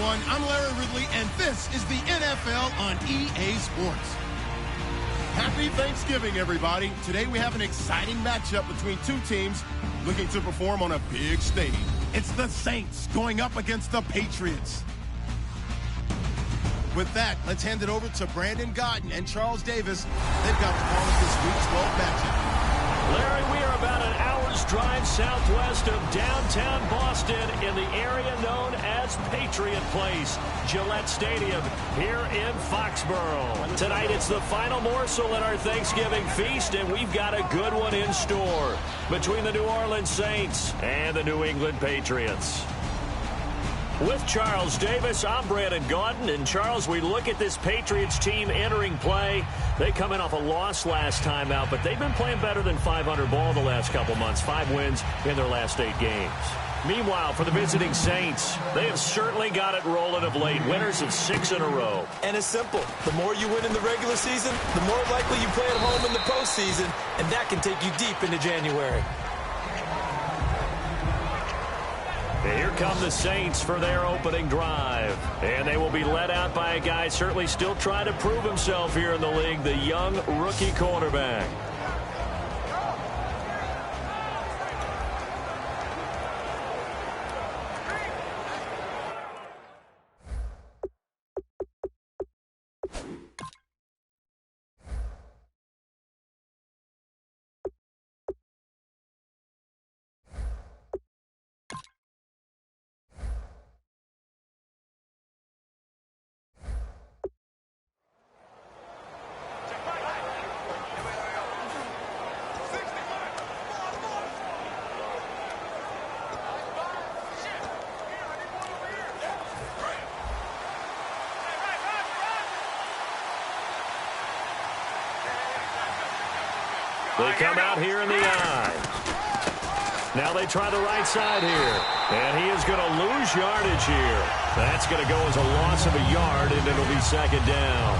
everyone. I'm Larry Ridley, and this is the NFL on EA Sports. Happy Thanksgiving, everybody. Today we have an exciting matchup between two teams looking to perform on a big stage. It's the Saints going up against the Patriots. With that, let's hand it over to Brandon Gaudin and Charles Davis. They've got the call of this week's 12 matchup. Larry, we are about an hour's drive southwest of downtown Boston in the area known as Patriot Place, Gillette Stadium, here in Foxborough. Tonight, it's the final morsel in our Thanksgiving feast, and we've got a good one in store between the New Orleans Saints and the New England Patriots. With Charles Davis, I'm Brandon Gaudin. And, Charles, we look at this Patriots team entering play. They come in off a loss last time out, but they've been playing better than 500 ball the last couple months. 5 wins in their last 8 games. Meanwhile, for the visiting Saints, they have certainly got it rolling of late. Winners of 6 in a row. And it's simple. The more you win in the regular season, the more likely you play at home in the postseason, and that can take you deep into January. Here come the Saints for their opening drive. And they will be led out by a guy certainly still trying to prove himself here in the league, the young rookie quarterback. They come out here in the eye. Now they try the right side here. And he is going to lose yardage here. That's going to go as a loss of a yard, and it'll be second down.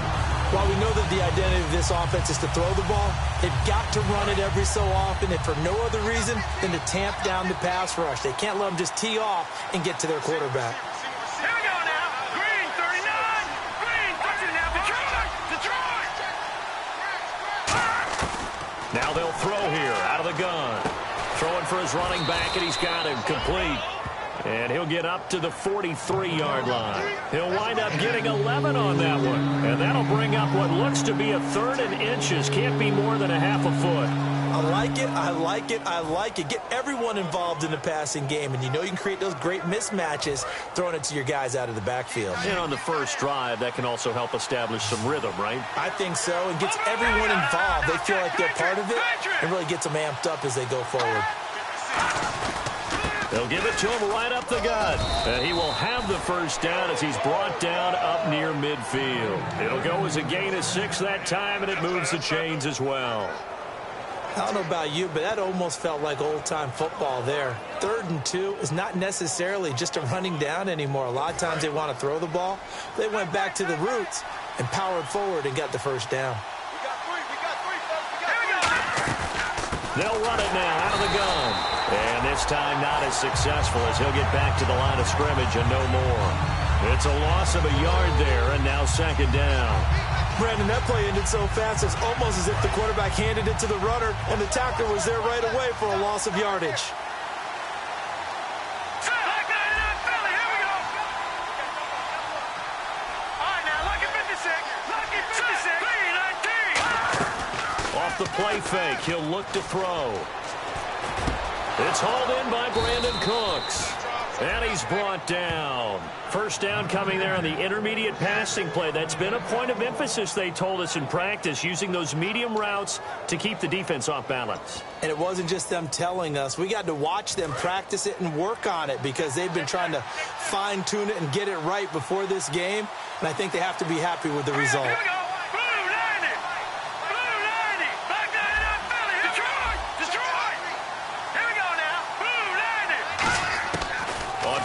While we know that the identity of this offense is to throw the ball, they've got to run it every so often, and for no other reason than to tamp down the pass rush. They can't let them just tee off and get to their quarterback. Now they'll throw here out of the gun. Throwing for his running back, and he's got him complete. And he'll get up to the 43-yard line. He'll wind up getting 11 on that one. And that'll bring up what looks to be a 3rd and inches. Can't be more than a half a foot. I like it, I like it, I like it. Get everyone involved in the passing game, and you know you can create those great mismatches throwing it to your guys out of the backfield. And on the first drive, that can also help establish some rhythm, right? I think so, and gets everyone involved. They feel like they're part of it, and really gets them amped up as they go forward. They'll give it to him right up the gut. And he will have the first down as he's brought down up near midfield. It'll go as a gain of 6 that time, and it moves the chains as well. I don't know about you, but that almost felt like old-time football there. 3rd and 2 is not necessarily just a running down anymore. A lot of times they want to throw the ball. They went back to the roots and powered forward and got the first down. They'll run it now out of the gun. And this time not as successful as he'll get back to the line of scrimmage and no more. It's a loss of a yard there, and now second down. Brandon, that play ended so fast, it's almost as if the quarterback handed it to the runner, and the tackler was there right away for a loss of yardage. Off the play fake, he'll look to throw. It's hauled in by Brandon Cooks. And he's brought down. First down coming there on the intermediate passing play. That's been a point of emphasis, they told us in practice, using those medium routes to keep the defense off balance. And it wasn't just them telling us. We got to watch them practice it and work on it because they've been trying to fine-tune it and get it right before this game. And I think they have to be happy with the result.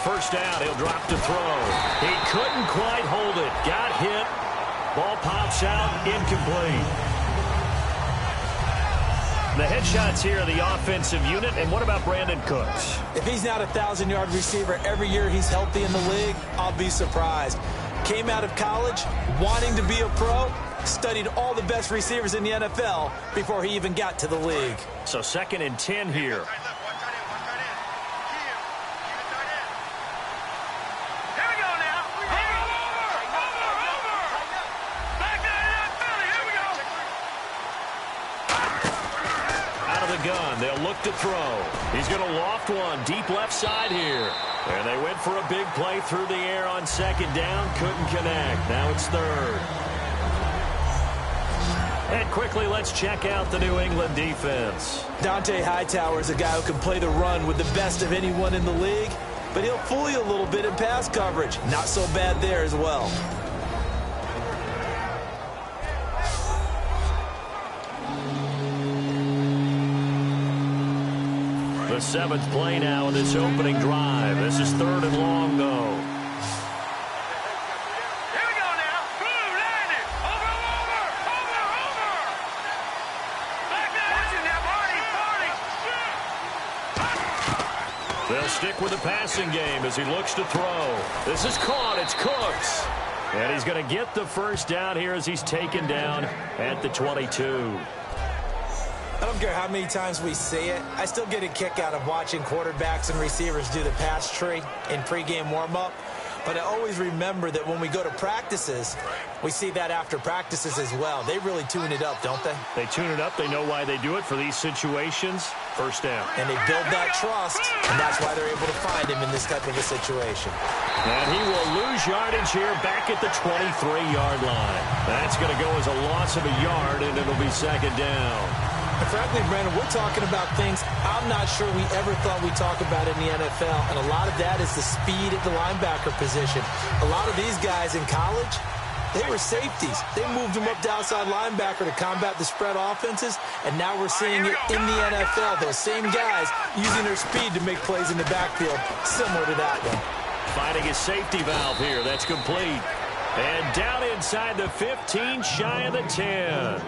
First down, he'll drop to throw. He couldn't quite hold it. Got hit. Ball pops out, incomplete. The headshots here are the offensive unit. And what about Brandon Cooks? If he's not a 1,000-yard receiver every year he's healthy in the league, I'll be surprised. Came out of college wanting to be a pro, studied all the best receivers in the NFL before he even got to the league. So 2nd and 10 here. Gun. They'll look to throw. He's going to loft one deep left side here. And they went for a big play through the air on 2nd down. Couldn't connect. Now it's 3rd. And quickly, let's check out the New England defense. Dante Hightower is a guy who can play the run with the best of anyone in the league, but he'll fool you a little bit in pass coverage. Not so bad there as well. The 7th play now in this opening drive. This is 3rd and long, though. Here we go now. Boom, land it. Over. Back there. Watching that, Barney. They'll stick with the passing game as he looks to throw. This is caught. It's Cooks. And he's going to get the 1st down here as he's taken down at the 22. I don't care how many times we see it. I still get a kick out of watching quarterbacks and receivers do the pass tree in pregame warm-up. But I always remember that when we go to practices, we see that after practices as well. They really tune it up, don't they? They tune it up. They know why they do it for these situations. 1st down. And they build that trust, and that's why they're able to find him in this type of a situation. And he will lose yardage here back at the 23-yard line. That's going to go as a loss of a yard, and it'll be 2nd down. And frankly, Brandon, we're talking about things I'm not sure we ever thought we'd talk about in the NFL, and a lot of that is the speed at the linebacker position. A lot of these guys in college, they were safeties. They moved them up to outside linebacker to combat the spread offenses, and now we're seeing it in the NFL. Those same guys using their speed to make plays in the backfield, similar to that one. Finding his safety valve here. That's complete. And down inside the 15, shy of the 10.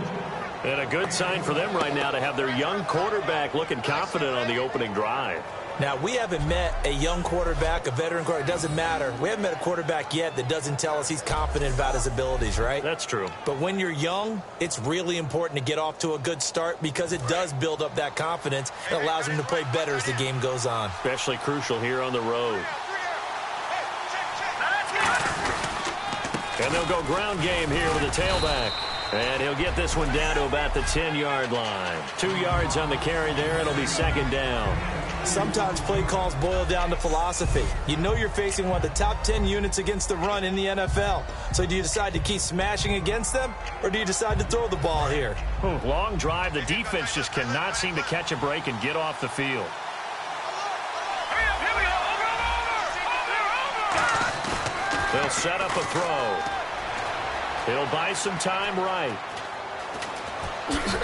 And a good sign for them right now to have their young quarterback looking confident on the opening drive. Now, we haven't met a young quarterback, a veteran quarterback. It doesn't matter. We haven't met a quarterback yet that doesn't tell us he's confident about his abilities, right? That's true. But when you're young, it's really important to get off to a good start because it does build up that confidence. It allows him to play better as the game goes on. Especially crucial here on the road. And they'll go ground game here with the tailback. And he'll get this one down to about the 10-yard line. 2 yards on the carry there. It'll be 2nd down. Sometimes play calls boil down to philosophy. You know you're facing one of the top 10 units against the run in the NFL. So do you decide to keep smashing against them, or do you decide to throw the ball here? Long drive. The defense just cannot seem to catch a break and get off the field. They'll set up a throw. He'll buy some time right.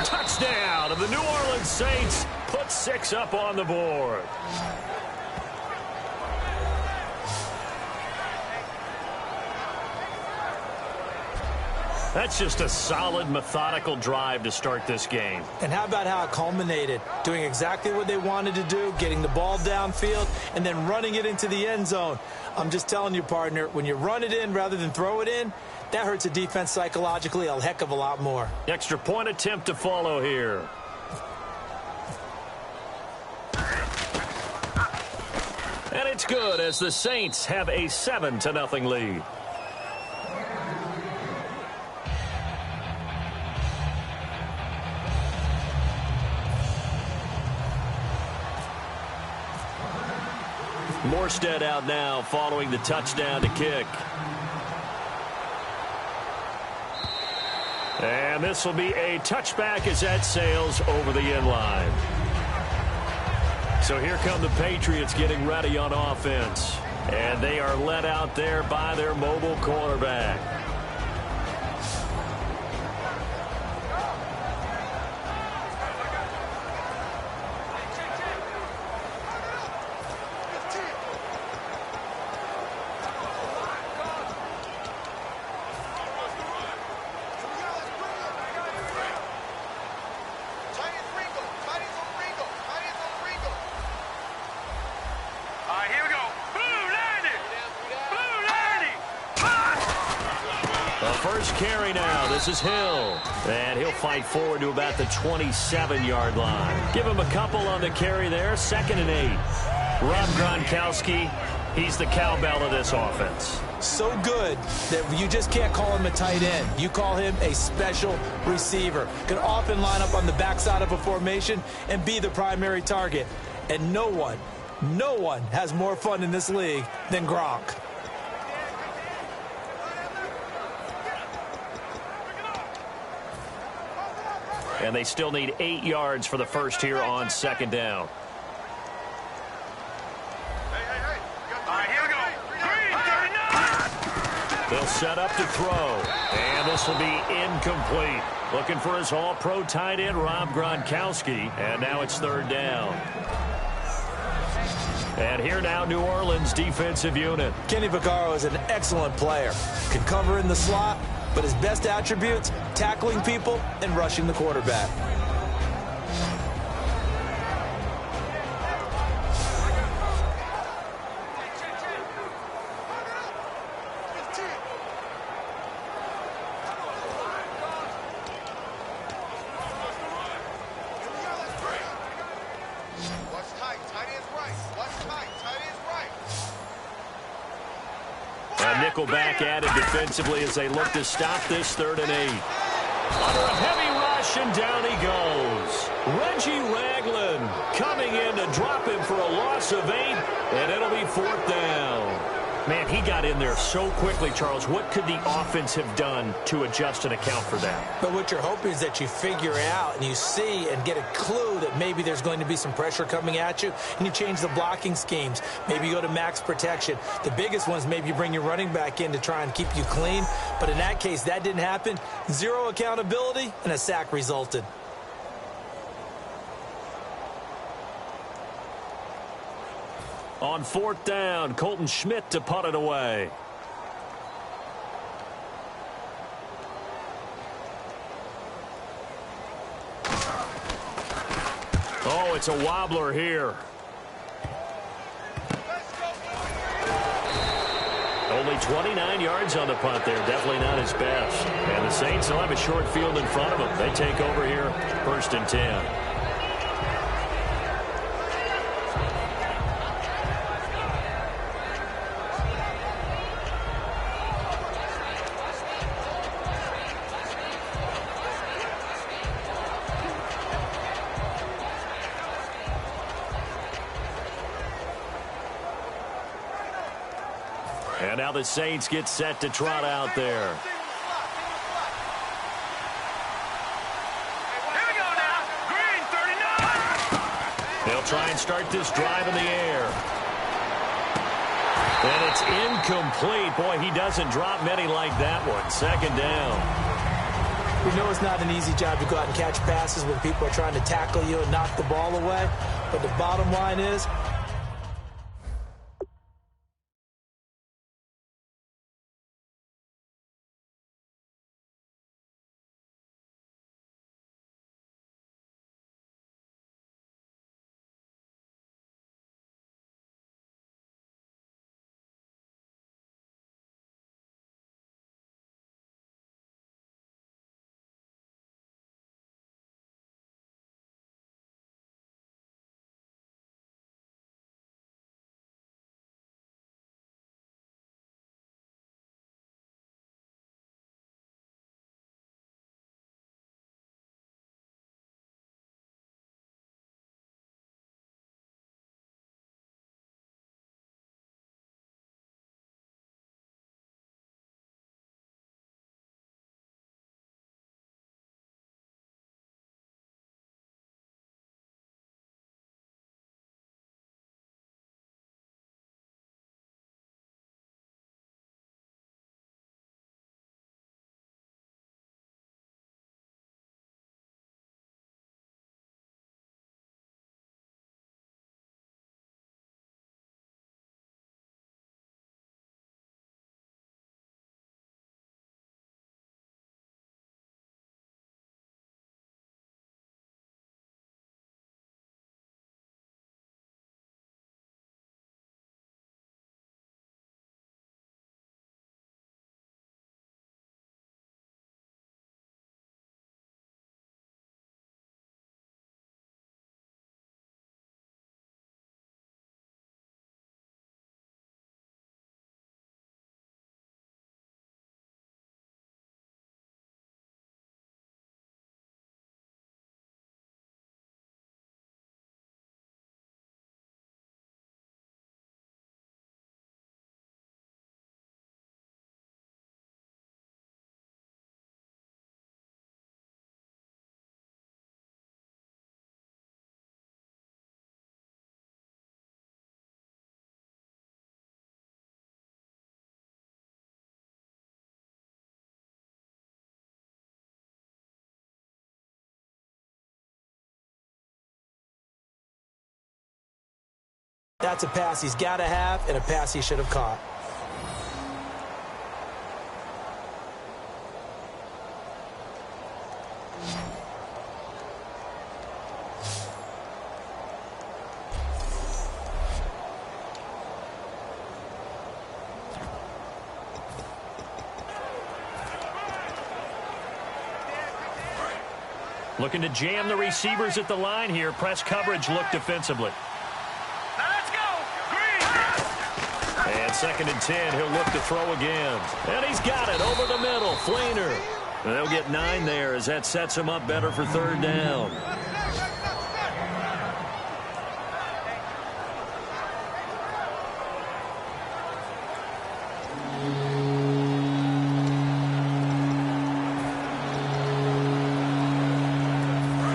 Touchdown, and the New Orleans Saints put 6 up on the board. That's just a solid, methodical drive to start this game. And how about how it culminated? Doing exactly what they wanted to do, getting the ball downfield, and then running it into the end zone. I'm just telling you, partner, when you run it in rather than throw it in, that hurts a defense psychologically a heck of a lot more. Extra point attempt to follow here. And it's good as the Saints have a 7-0 lead. Morstead out now following the touchdown to kick. And this will be a touchback as that sails over the end line. So here come the Patriots getting ready on offense. And they are led out there by their mobile quarterback. first carry now. This is Hill. And he'll fight forward to about the 27-yard line. Give him a couple on the carry there. 2nd and 8. Rob Gronkowski, he's the cowbell of this offense. So good that you just can't call him a tight end. You call him a special receiver. Can often line up on the backside of a formation and be the primary target. And no one has more fun in this league than Gronk. And they still need 8 yards for the first here on 2nd down. All right, here we go. Green, 39. They'll set up to throw. And this will be incomplete. Looking for his all-pro tight end, Rob Gronkowski. And now it's 3rd down. And here now, New Orleans defensive unit. Kenny Vaccaro is an excellent player. Can cover in the slot, but his best attributes, tackling people and rushing the quarterback. Back added defensively as they look to stop this 3rd and 8. Under a heavy rush, and down he goes. Reggie Ragland coming in to drop him for a loss of 8, and it'll be 4th down. Man, he got in there so quickly, Charles. What could the offense have done to adjust and account for that? But what you're hoping is that you figure out and you see and get a clue that maybe there's going to be some pressure coming at you, and you change the blocking schemes. Maybe you go to max protection. The biggest ones, maybe you bring your running back in to try and keep you clean. But in that case, that didn't happen. 0 accountability, and a sack resulted. On 4th down, Colton Schmidt to punt it away. Oh, it's a wobbler here. Only 29 yards on the punt there. Definitely not his best. And the Saints will have a short field in front of them. They take over here, 1st and 10. And now the Saints get set to trot out there. Here we go now. Green, 39. They'll try and start this drive in the air. And it's incomplete. Boy, he doesn't drop many like that one. 2nd down. We know it's not an easy job to go out and catch passes when people are trying to tackle you and knock the ball away. But the bottom line is, That's a pass he's got to have and a pass he should have caught. Looking to jam the receivers at the line here. Press coverage look defensively. Now let's go. Green. And 2nd and 10. He'll look to throw again. And he's got it over the middle. Flainer. They'll get 9 there as that sets him up better for 3rd down.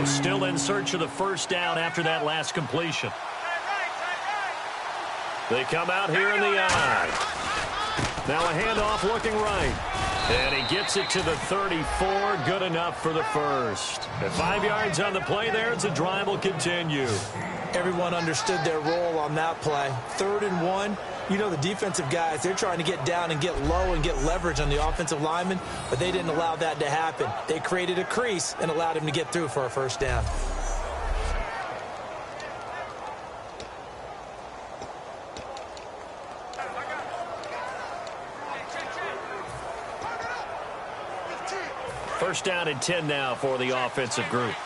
Still in search of the 1st down after that last completion. They come out here in the eye. Now a handoff looking right. And he gets it to the 34. Good enough for the 1st. At 5 yards on the play there, the drive will continue. Everyone understood their role on that play. 3rd and 1. You know the defensive guys, they're trying to get down and get low and get leverage on the offensive lineman, but they didn't allow that to happen. They created a crease and allowed him to get through for a 1st down. First down and 10 now for the offensive group.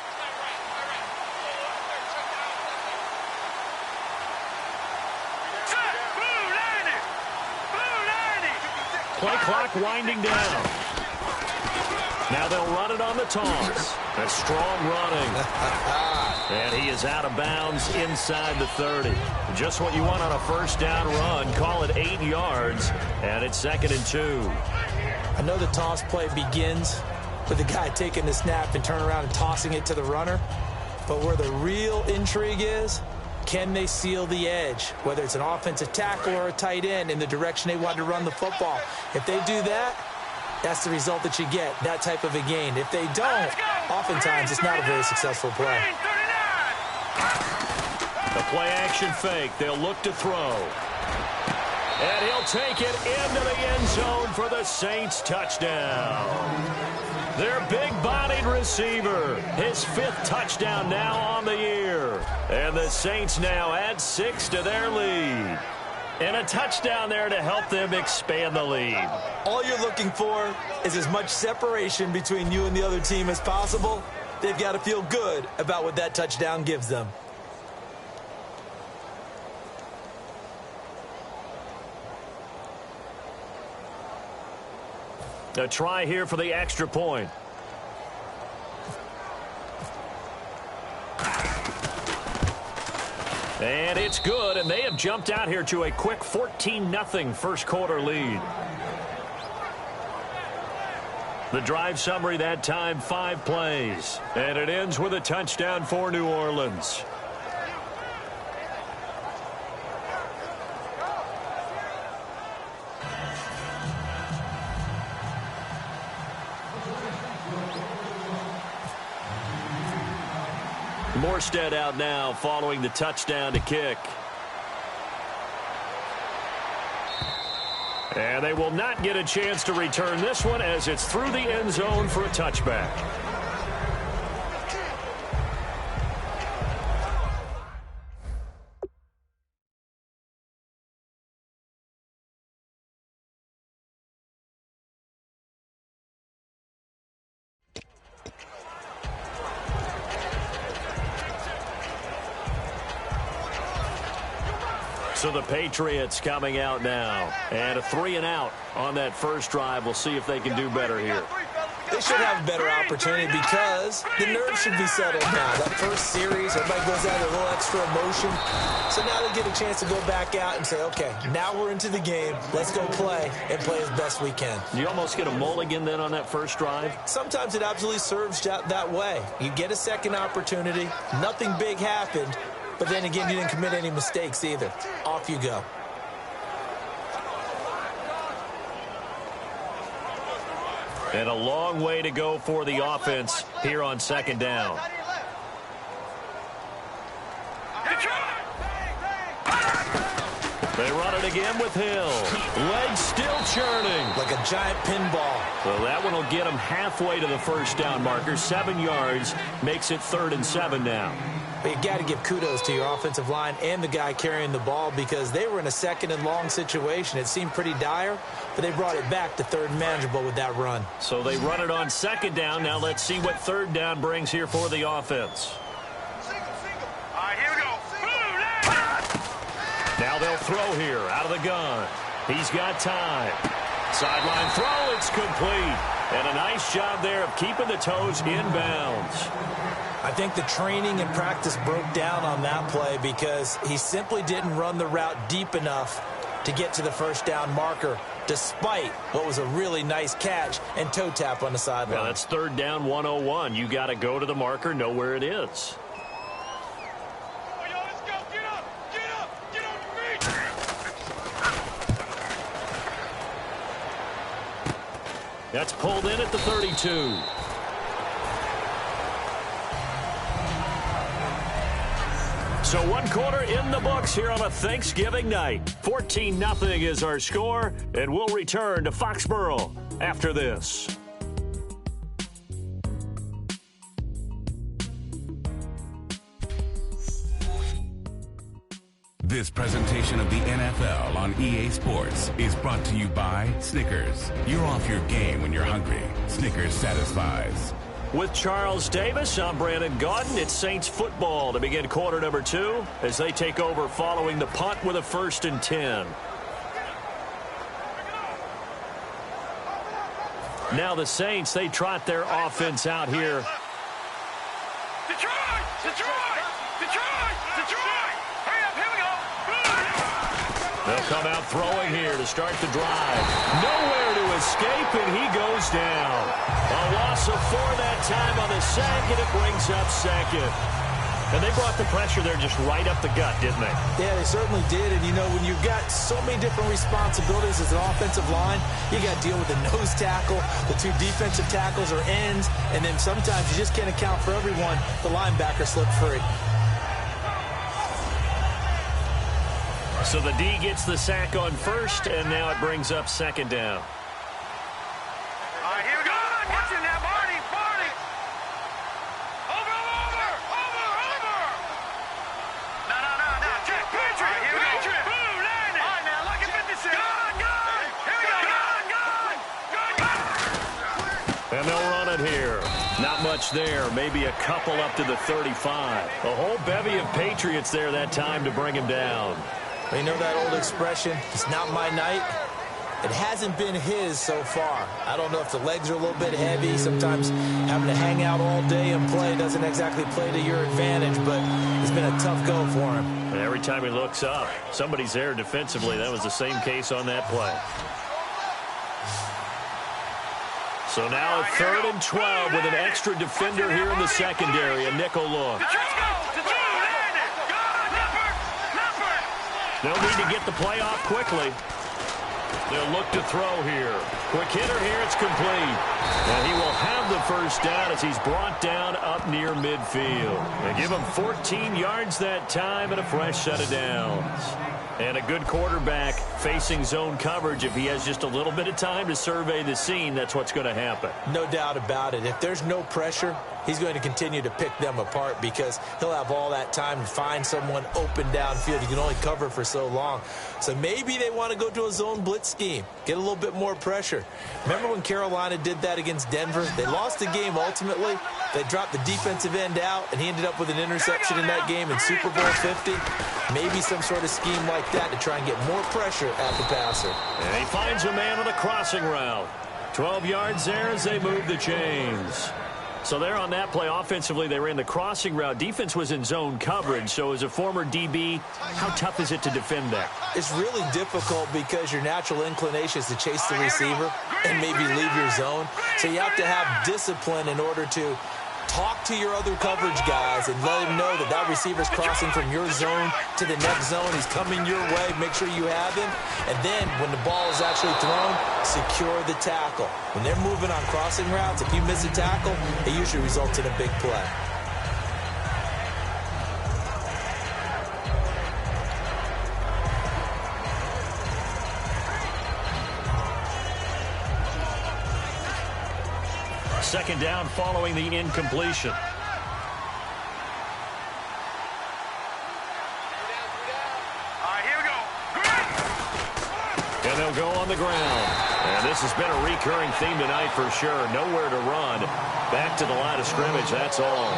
Play clock winding down. Now they'll run it on the toss. A strong running. And he is out of bounds inside the 30. Just what you want on a 1st down run. Call it 8 yards. And it's 2nd and 2. I know the toss play begins with the guy taking the snap and turning around and tossing it to the runner. But where the real intrigue is, can they seal the edge, whether it's an offensive tackle or a tight end, in the direction they want to run the football? If they do that, that's the result that you get, that type of a gain. If they don't, oftentimes it's not a very successful play. The play action fake. They'll look to throw. And he'll take it into the end zone for the Saints touchdown. Their big-bodied receiver, his 5th touchdown now on the year. And the Saints now add 6 to their lead. And a touchdown there to help them expand the lead. All you're looking for is as much separation between you and the other team as possible. They've got to feel good about what that touchdown gives them. A try here for the extra point. And it's good, and they have jumped out here to a quick 14-0 first quarter lead. The drive summary that time, 5 plays. And it ends with a touchdown for New Orleans. Morstead out now following the touchdown to kick. And they will not get a chance to return this one as it's through the end zone for a touchback. So the Patriots coming out now. And a 3-and-out on that first drive. We'll see if they can do better here. They should have a better opportunity because the nerves should be settled now. That first series, everybody goes out with a little extra emotion. So now they get a chance to go back out and say, okay, now we're into the game. Let's go play and play as best we can. You almost get a mulligan then on that first drive? Sometimes it absolutely serves that way. You get a second opportunity. Nothing big happened. But then again, you didn't commit any mistakes either. Off you go. And a long way to go for the offense here on second down. They run it again with Hill. Legs still churning. Like a giant pinball. Well, that one will get him halfway to the first down marker. 7 yards makes it 3rd and 7 now. But you got to give kudos to your offensive line and the guy carrying the ball because they were in a 2nd and long situation. It seemed pretty dire, but they brought it back to 3rd and manageable with that run. So they run it on 2nd down. Now let's see what 3rd down brings here for the offense. All right, here we go. Now they'll throw here out of the gun. He's got time. Sideline throw, it's complete. And a nice job there of keeping the toes in bounds. I think the training and practice broke down on that play because he simply didn't run the route deep enough to get to the first down marker, despite what was a really nice catch and toe tap on the sideline. Well, that's 3rd down 101. You got to go to the marker, know where it is. That's pulled in at the 32. So 1 quarter in the books here on a Thanksgiving night. 14-0 is our score, and we'll return to Foxborough after this. This presentation of the NFL on EA Sports is brought to you by Snickers. You're off your game when you're hungry. Snickers satisfies. With Charles Davis, I'm Brandon Gaudin. It's Saints football to begin quarter number 2 as they take over following the punt with a 1st and 10. Now the Saints, they trot their offense out here. Detroit! Detroit! Detroit! Detroit! Hurry up, here we go! They'll come out throwing here to start the drive. Nowhere to escape, and he goes down. A loss of 4 that time on the sack, and it brings up 2nd. And they brought the pressure there just right up the gut, didn't they? Yeah, they certainly did. And, you know, when you've got so many different responsibilities as an offensive line, you got to deal with the nose tackle, the 2 defensive tackles or ends, and then sometimes you just can't account for everyone. The linebacker slipped free. So the D gets the sack on 1st, and now it brings up 2nd down. All right, here we go. Watch it now, Barney! Barney! Over! No. Check, Patriot! All right, here we go. Boom, landing! All right, now, look at 56. Gone! Here we go. Gone! And they'll run it here. Not much there. Maybe a couple up to the 35. A whole bevy of Patriots there that time to bring him down. You know that old expression, it's not my night? It hasn't been his so far. I don't know if the legs are a little bit heavy. Sometimes having to hang out all day and play doesn't exactly play to your advantage, but it's been a tough go for him. And every time he looks up, somebody's there defensively. That was the same case on that play. So now a 3rd and 12 with an extra defender here in the secondary, a nickel look. They'll need to get the play off quickly. They'll look to throw here. Quick hitter here, it's complete. And he will have the 1st down as he's brought down up near midfield. They give him 14 yards that time and a fresh set of downs. And a good quarterback facing zone coverage. If he has just a little bit of time to survey the scene, that's what's going to happen. No doubt about it. If there's no pressure, he's going to continue to pick them apart because he'll have all that time to find someone open downfield. He can only cover for so long. So maybe they want to go to a zone blitz scheme, get a little bit more pressure. Remember when Carolina did that against Denver? They lost the game ultimately. They dropped the defensive end out, and he ended up with an interception in that game in Super Bowl 50. Maybe some sort of scheme like that to try and get more pressure at the passer. And he finds a man on the crossing route. 12 yards there as they move the chains. So there on that play, offensively, they ran the crossing route. Defense was in zone coverage. So as a former DB, how tough is it to defend that? It's really difficult because your natural inclination is to chase the receiver and maybe leave your zone. So you have to have discipline in order to talk to your other coverage guys and let him know that that receiver's crossing from your zone to the next zone. He's coming your way. Make sure you have him. And then when the ball is actually thrown, secure the tackle. When they're moving on crossing routes, if you miss a tackle, it usually results in a big play. second down following the incompletion. And they'll go on the ground. And this has been a recurring theme tonight for sure. Nowhere to run. Back to the line of scrimmage, that's all.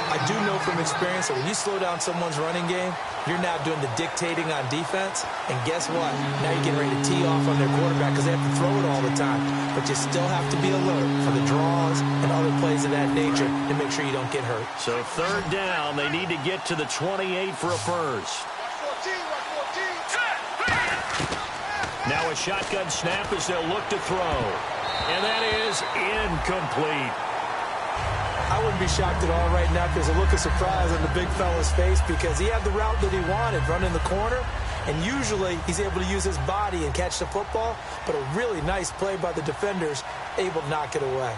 I do know from experience that when you slow down someone's running game, you're now doing the dictating on defense. And guess what? Now you're getting ready to tee off on their quarterback because they have to throw it all the time. But you still have to be alert for the draws and other plays of that nature to make sure you don't get hurt. So third down, they need to get to the 28 for a first. Now a shotgun snap as they'll look to throw. And that is incomplete. I wouldn't be shocked at all right now because a look of surprise on the big fella's face because he had the route that he wanted, running the corner, and usually he's able to use his body and catch the football, but a really nice play by the defenders, able to knock it away.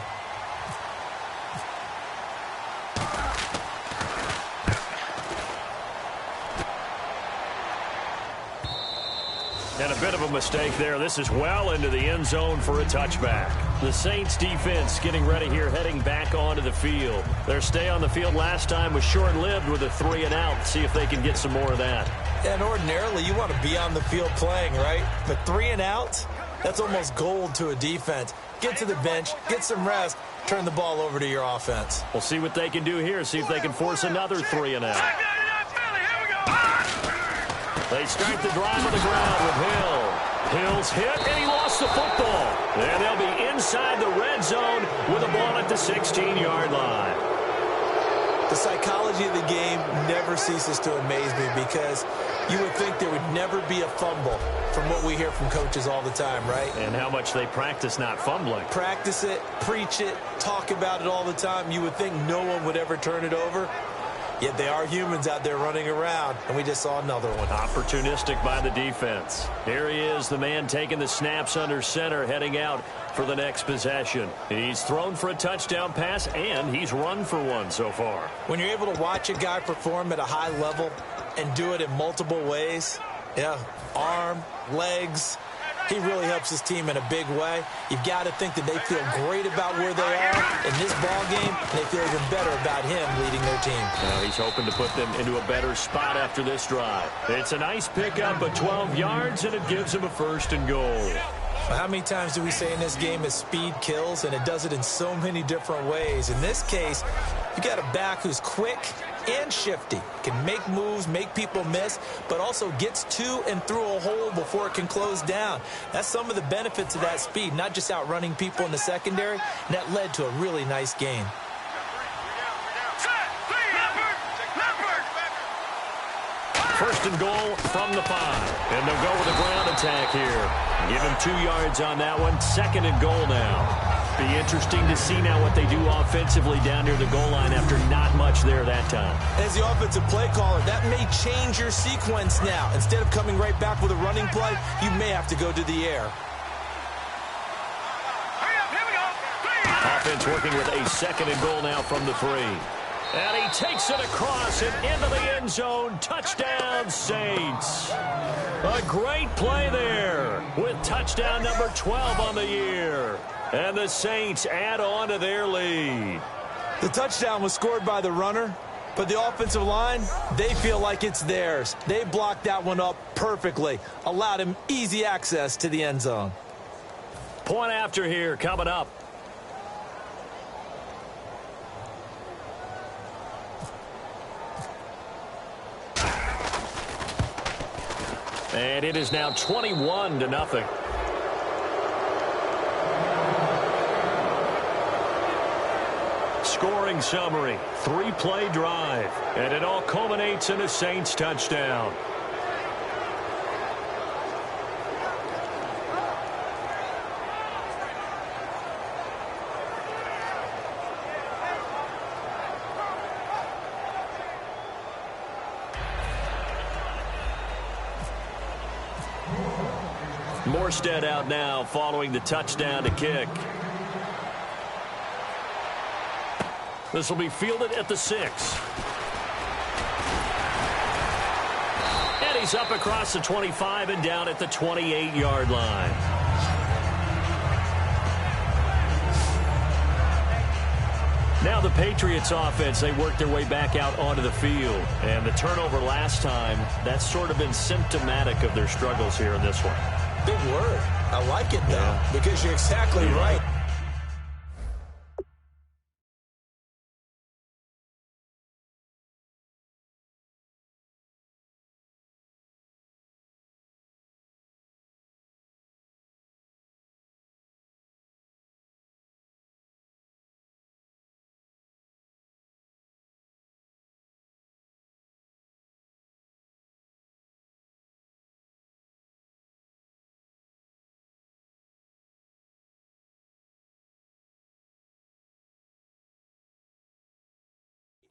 And a bit of a mistake there. This is well into the end zone for a touchback. The Saints defense getting ready here, heading back onto the field. Their stay on the field last time was short-lived with a 3-and-out. See if they can get some more of that. And ordinarily, you want to be on the field playing, right? But 3-and-outs, that's almost gold to a defense. Get to the bench, get some rest, turn the ball over to your offense. We'll see what they can do here. See if they can force another 3-and-out. They start the drive on the ground with Hill. Hill's hit, and he lost the football. And they'll be inside the red zone with a ball at the 16-yard line. The psychology of the game never ceases to amaze me because you would think there would never be a fumble from what we hear from coaches all the time, right? And how much they practice not fumbling. Practice it, preach it, talk about it all the time. You would think no one would ever turn it over. Yet they are humans out there running around, and we just saw another one. Opportunistic by the defense. Here he is, the man taking the snaps under center, heading out for the next possession. He's thrown for a touchdown pass, and he's run for one so far. When you're able to watch a guy perform at a high level and do it in multiple ways, arm, legs, he really helps his team in a big way. You've got to think that they feel great about where they are in this ball game, and they feel even better about him leading their team. Now he's hoping to put them into a better spot after this drive. It's a nice pickup of 12 yards, and it gives him a 1st and goal. How many times do we say in this game is speed kills, and it does it in so many different ways. In this case, you got a back who's quick and shifty, can make moves, make people miss, but also gets to and through a hole before it can close down. That's some of the benefits of that speed, not just outrunning people in the secondary, and that led to a really nice game. First and goal from the 5. And they'll go with a ground attack here. Give him 2 yards on that one. 2nd and goal now. Be interesting to see now what they do offensively down near the goal line after not much there that time. As the offensive play caller, that may change your sequence now. Instead of coming right back with a running play, you may have to go to the air. Offense working with a 2nd and goal now from the 3. And he takes it across and into the end zone. Touchdown, Saints. A great play there with touchdown number 12 on the year. And the Saints add on to their lead. The touchdown was scored by the runner, but the offensive line, they feel like it's theirs. They blocked that one up perfectly, allowed him easy access to the end zone. Point after here coming up. And it is now 21-0. Scoring summary, 3-play drive, and it all culminates in a Saints touchdown. Morstead out now following the touchdown to kick. This will be fielded at the 6. And he's up across the 25 and down at the 28-yard line. Now the Patriots offense, they worked their way back out onto the field. And the turnover last time, that's sort of been symptomatic of their struggles here in this one. Big word. I like it, though, because you're exactly right.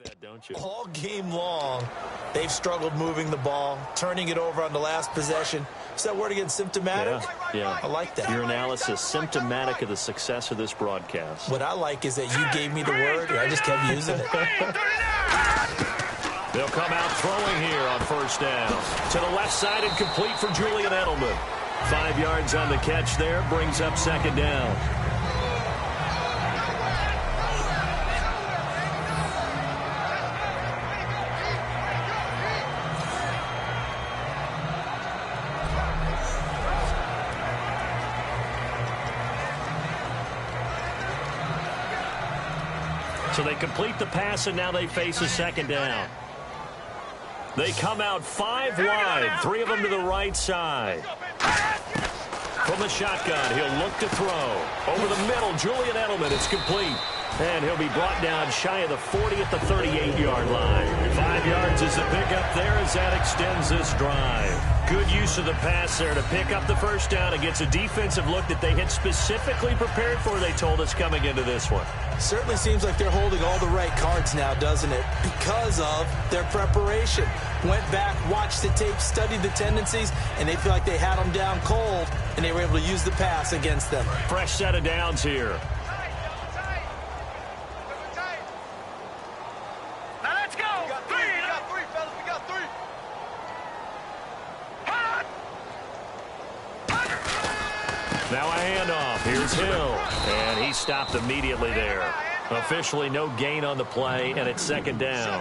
That, don't you? All game long, they've struggled moving the ball, turning it over on the last possession. Is that word again, symptomatic? Yeah. I like that. Your analysis, symptomatic of the success of this broadcast. What I like is that you gave me the word, and I just kept using it. They'll come out throwing here on first down. To the left side and complete for Julian Edelman. 5 yards on the catch there, brings up second down. So they complete the pass, and now they face a second down. They come out 5 wide, 3 of them to the right side. From the shotgun, he'll look to throw. Over the middle, Julian Edelman, it's complete. And he'll be brought down shy of the 40 at the 38-yard line. 5 yards is the pickup there as that extends this drive. Good use of the pass there to pick up the first down against a defensive look that they had specifically prepared for, they told us, coming into this one. Certainly seems like they're holding all the right cards now, doesn't it? Because of their preparation. Went back, watched the tape, studied the tendencies, and they feel like they had them down cold, and they were able to use the pass against them. Fresh set of downs here. Now let's go. We got three, fellas. We got 3. Now a handoff. Here's Hill. And he stopped immediately there. Officially no gain on the play, and it's second down.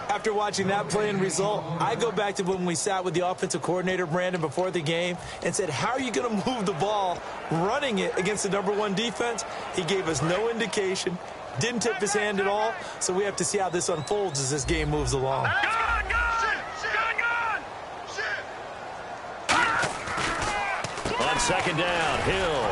After watching that play and result, I go back to when we sat with the offensive coordinator, Brandon, before the game and said, how are you going to move the ball running it against the #1 defense? He gave us no indication, didn't tip his hand at all, so we have to see how this unfolds as this game moves along. On second down, Hill.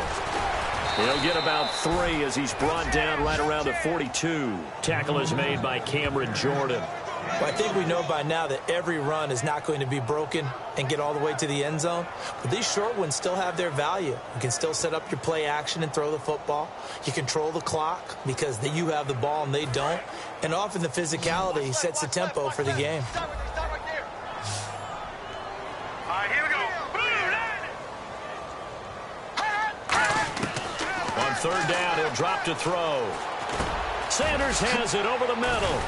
He'll get about 3 as he's brought down right around the 42. Tackle is made by Cameron Jordan. Well, I think we know by now that every run is not going to be broken and get all the way to the end zone. But these short ones still have their value. You can still set up your play action and throw the football. You control the clock because you have the ball and they don't. And often the physicality sets the tempo for the game. All right, here we go. On third down, he'll drop to throw. Sanders has it over the middle.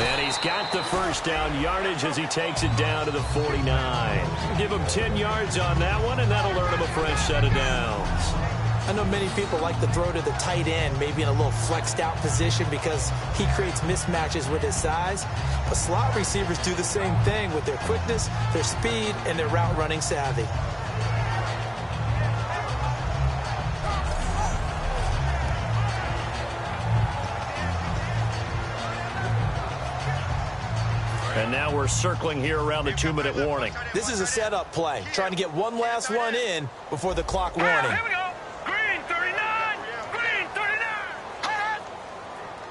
And he's got the first down yardage as he takes it down to the 49. Give him 10 yards on that one, and that'll earn him a fresh set of downs. I know many people like to throw to the tight end, maybe in a little flexed out position because he creates mismatches with his size. But slot receivers do the same thing with their quickness, their speed, and their route running savvy. And now we're circling here around the 2-minute warning. This is a setup play, trying to get one last one in before the clock warning. Here we go. Green 39. Green 39.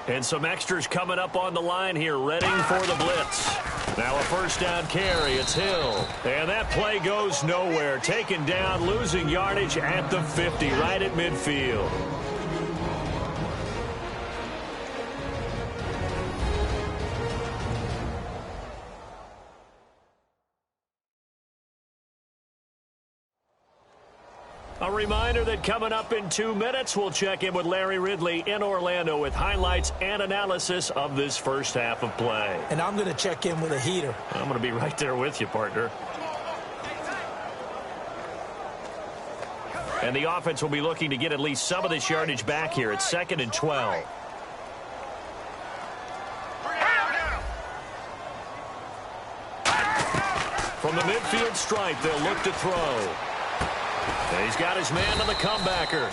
And some extras coming up on the line here, ready for the blitz. Now a first down carry, it's Hill. And that play goes nowhere. Taken down, losing yardage at the 50, right at midfield. A reminder that coming up in 2 minutes, we'll check in with Larry Ridley in Orlando with highlights and analysis of this first half of play. And I'm going to check in with a heater. I'm going to be right there with you, partner. And the offense will be looking to get at least some of this yardage back here. It's 2nd and 12. From the midfield stripe, they'll look to throw. And he's got his man on the comebacker.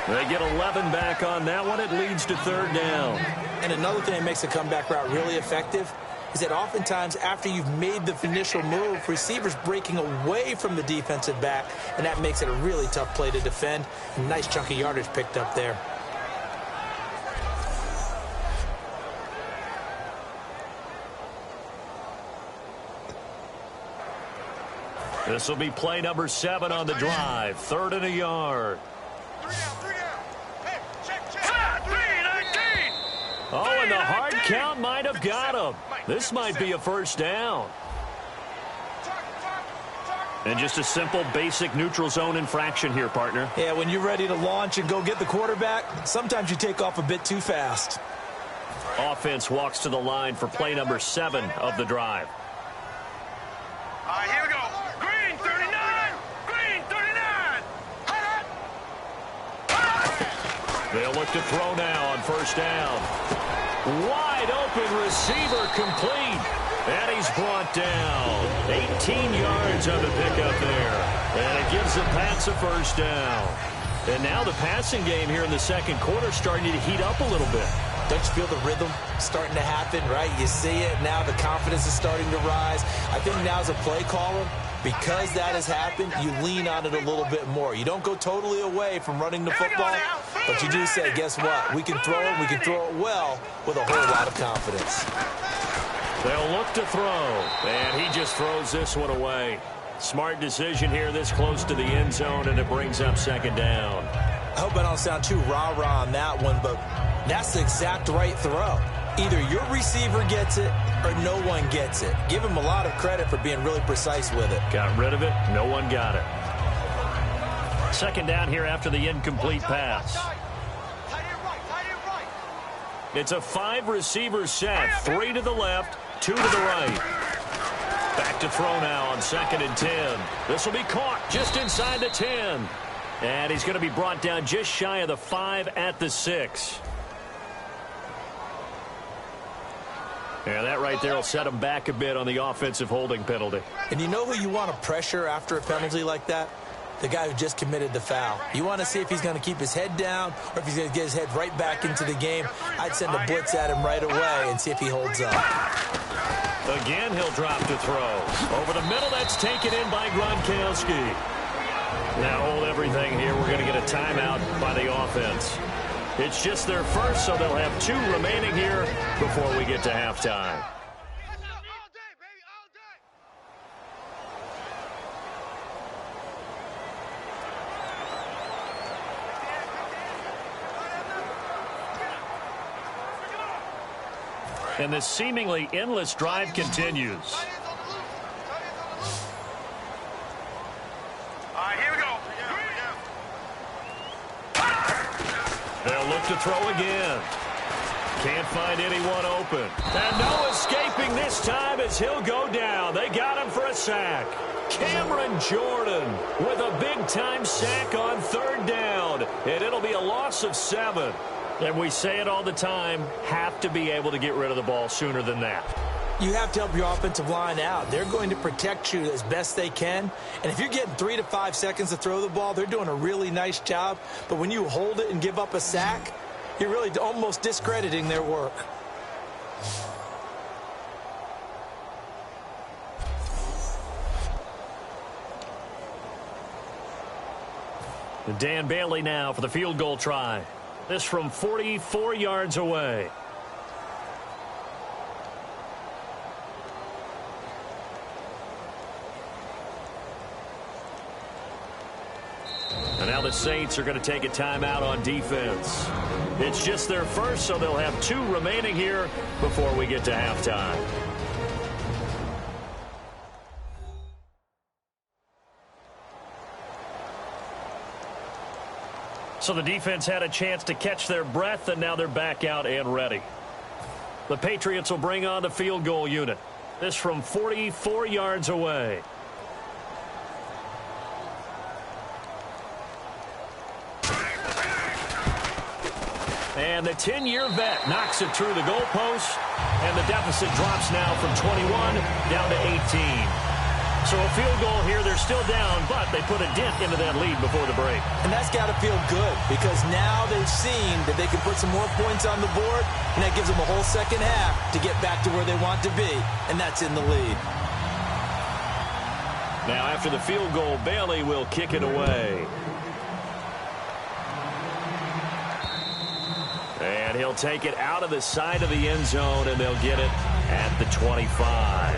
They get 11 back on that one. It leads to third down. And another thing that makes a comeback route really effective is that oftentimes after you've made the initial move, receivers breaking away from the defensive back, and that makes it a really tough play to defend. A nice chunk of yardage picked up there. This will be play number 7 on the drive. 3rd and a yard. Oh, and the hard count might have got him. This might be a first down. And just a simple, basic neutral zone infraction here, partner. Yeah, when you're ready to launch and go get the quarterback, sometimes you take off a bit too fast. Offense walks to the line for play number 7 of the drive. All right, here we go. Green 39. Green 39. They'll look to throw now on first down. Wide open receiver complete. And he's brought down. 18 yards on the pickup there. And it gives the Pats a first down. And now the passing game here in the second quarter starting to heat up a little bit. Don't you feel the rhythm starting to happen, right? You see it. Now the confidence is starting to rise. I think now as a play caller, because that has happened, you lean on it a little bit more. You don't go totally away from running the football, but you do say, guess what? We can throw it. We can throw it well with a whole lot of confidence. They'll look to throw, and he just throws this one away. Smart decision here this close to the end zone, and it brings up second down. I hope I don't sound too rah-rah on that one, but that's the exact right throw. Either your receiver gets it or no one gets it. Give him a lot of credit for being really precise with it. Got rid of it. No one got it. Second down here after the incomplete pass. It's a 5-receiver set. 3 to the left, 2 to the right. Back to throw now on 2nd and 10. This will be caught just inside the 10. And he's going to be brought down just shy of the 5 at the 6. Yeah, that right there will set him back a bit on the offensive holding penalty. And you know who you want to pressure after a penalty like that? The guy who just committed the foul. You want to see if he's going to keep his head down or if he's going to get his head right back into the game. I'd send a blitz at him right away and see if he holds up. Again, he'll drop to throw. Over the middle, that's taken in by Gronkowski. Now hold everything here. We're going to get a timeout by the offense. It's just their first, so they'll have 2 remaining here before we get to halftime. And this seemingly endless drive continues. All right, here we go. They'll look to throw again. Can't find anyone open. And no escaping this time as he'll go down. They got him for a sack. Cameron Jordan with a big-time sack on 3rd down. And it'll be a loss of 7. And we say it all the time, have to be able to get rid of the ball sooner than that. You have to help your offensive line out. They're going to protect you as best they can. And if you're getting 3 to 5 seconds to throw the ball, they're doing a really nice job. But when you hold it and give up a sack, you're really almost discrediting their work. Dan Bailey now for the field goal try. This from 44 yards away. And now the Saints are going to take a timeout on defense. It's just their first, so they'll have 2 remaining here before we get to halftime. So the defense had a chance to catch their breath, and now they're back out and ready. The Patriots will bring on the field goal unit. This from 44 yards away. And the 10-year vet knocks it through the goalpost, and the deficit drops now from 21 down to 18. So a field goal here. They're still down, but they put a dent into that lead before the break. And that's got to feel good because now they've seen that they can put some more points on the board, and that gives them a whole second half to get back to where they want to be, and that's in the lead. Now after the field goal, Bailey will kick it away. And he'll take it out of the side of the end zone, and they'll get it at the 25.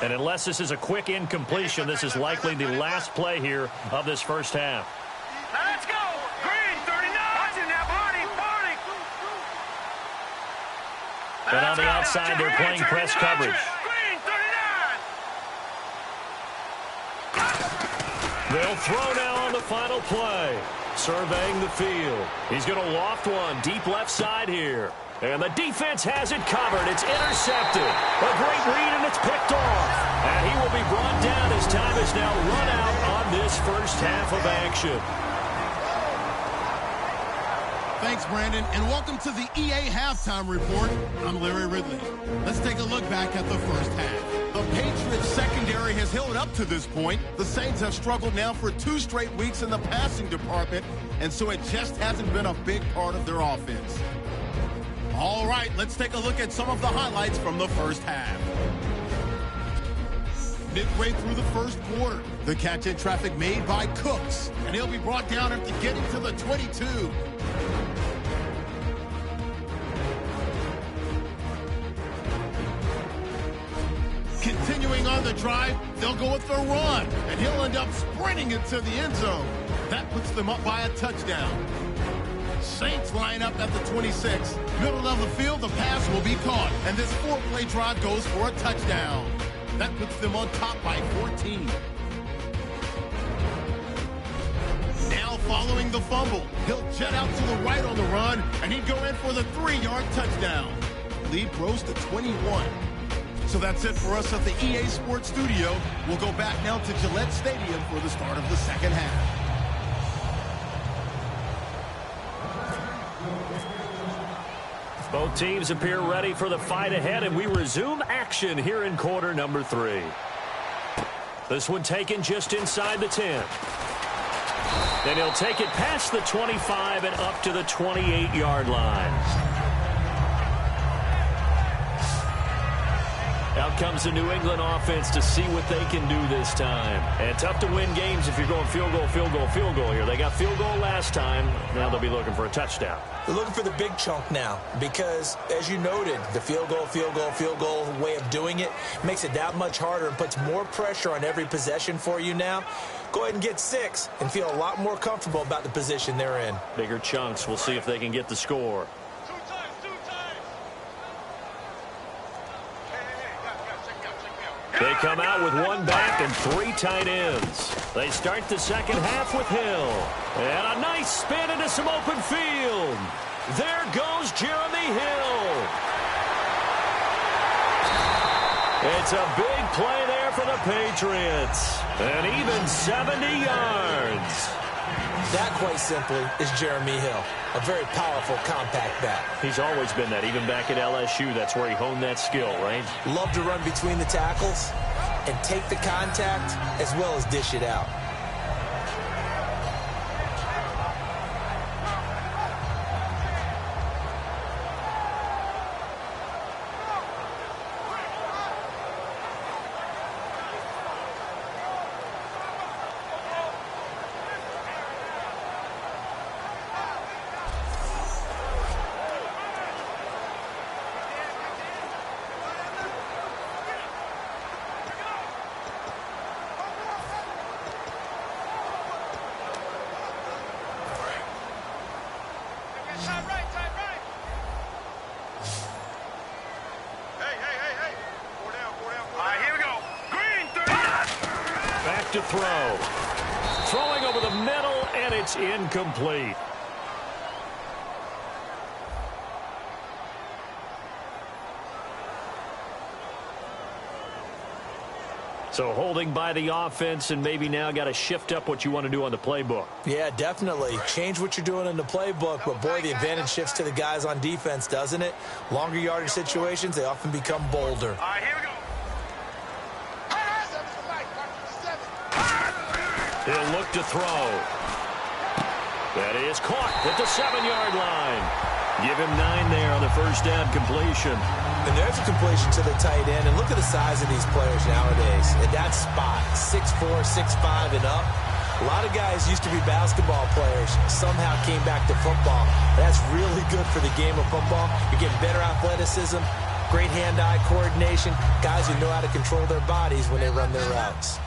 And unless this is a quick incompletion, this is likely the last play here of this first half. Now let's go. Green, 39. Watching now, Barney. And on the outside, they're playing press coverage. Green, 39. They'll throw now on the final play. Surveying the field. He's going to loft one deep left side here. And the defense has it covered. It's intercepted. A great read, and it's picked off. And he will be brought down as time is now run out on this first half of action. Thanks, Brandon, and welcome to the EA Halftime Report. I'm Larry Ridley. Let's take a look back at the first half. The Patriots secondary has held up to this point. The Saints have struggled now for 2 straight weeks in the passing department, and so it just hasn't been a big part of their offense. All right, let's take a look at some of the highlights from the first half. Midway through the first quarter, the catch in traffic made by Cooks, and he'll be brought down after getting to the 22. Continuing on the drive, they'll go with the run, and he'll end up sprinting into the end zone. That puts them up by a touchdown. Saints line up at the 26. Middle of the field, the pass will be caught, and this 4-play drive goes for a touchdown. That puts them on top by 14. Now following the fumble, he'll jet out to the right on the run, and he'd go in for the 3-yard touchdown. Lead grows to 21. So that's it for us at the EA Sports Studio. We'll go back now to Gillette Stadium for the start of the second half. Both teams appear ready for the fight ahead, and we resume action here in quarter number 3. This one taken just inside the 10. Then he'll take it past the 25 and up to the 28-yard line. Out comes the New England offense to see what they can do this time. And tough to win games if you're going field goal, field goal, field goal here. They got field goal last time. Now they'll be looking for a touchdown. They're looking for the big chunk now because, as you noted, the field goal, field goal, field goal way of doing it makes it that much harder and puts more pressure on every possession for you now. Go ahead and get 6 and feel a lot more comfortable about the position they're in. Bigger chunks. We'll see if they can get the score. They come out with 1 back and 3 tight ends. They start the second half with Hill. And a nice spin into some open field. There goes Jeremy Hill. It's a big play there for the Patriots. And even 70 yards. That, quite simply, is Jeremy Hill. A very powerful, compact back. He's always been that. Even back at LSU, that's where he honed that skill, right? Love to run between the tackles and take the contact as well as dish it out. To throw. Throwing over the middle, and it's incomplete. So holding by the offense, and maybe now got to shift up what you want to do on the playbook. Yeah, definitely. Change what you're doing in the playbook, but boy, the advantage shifts to the guys on defense, doesn't it? Longer yardage situations, they often become bolder. All right, here we go. He'll look to throw. That is caught at the 7-yard line. Give him 9 there on the first down completion. And there's a completion to the tight end. And look at the size of these players nowadays. At that spot, 6'4", 6'5", and up. A lot of guys used to be basketball players, somehow came back to football. That's really good for the game of football. You're getting better athleticism, great hand-eye coordination, guys who know how to control their bodies when they run their routes.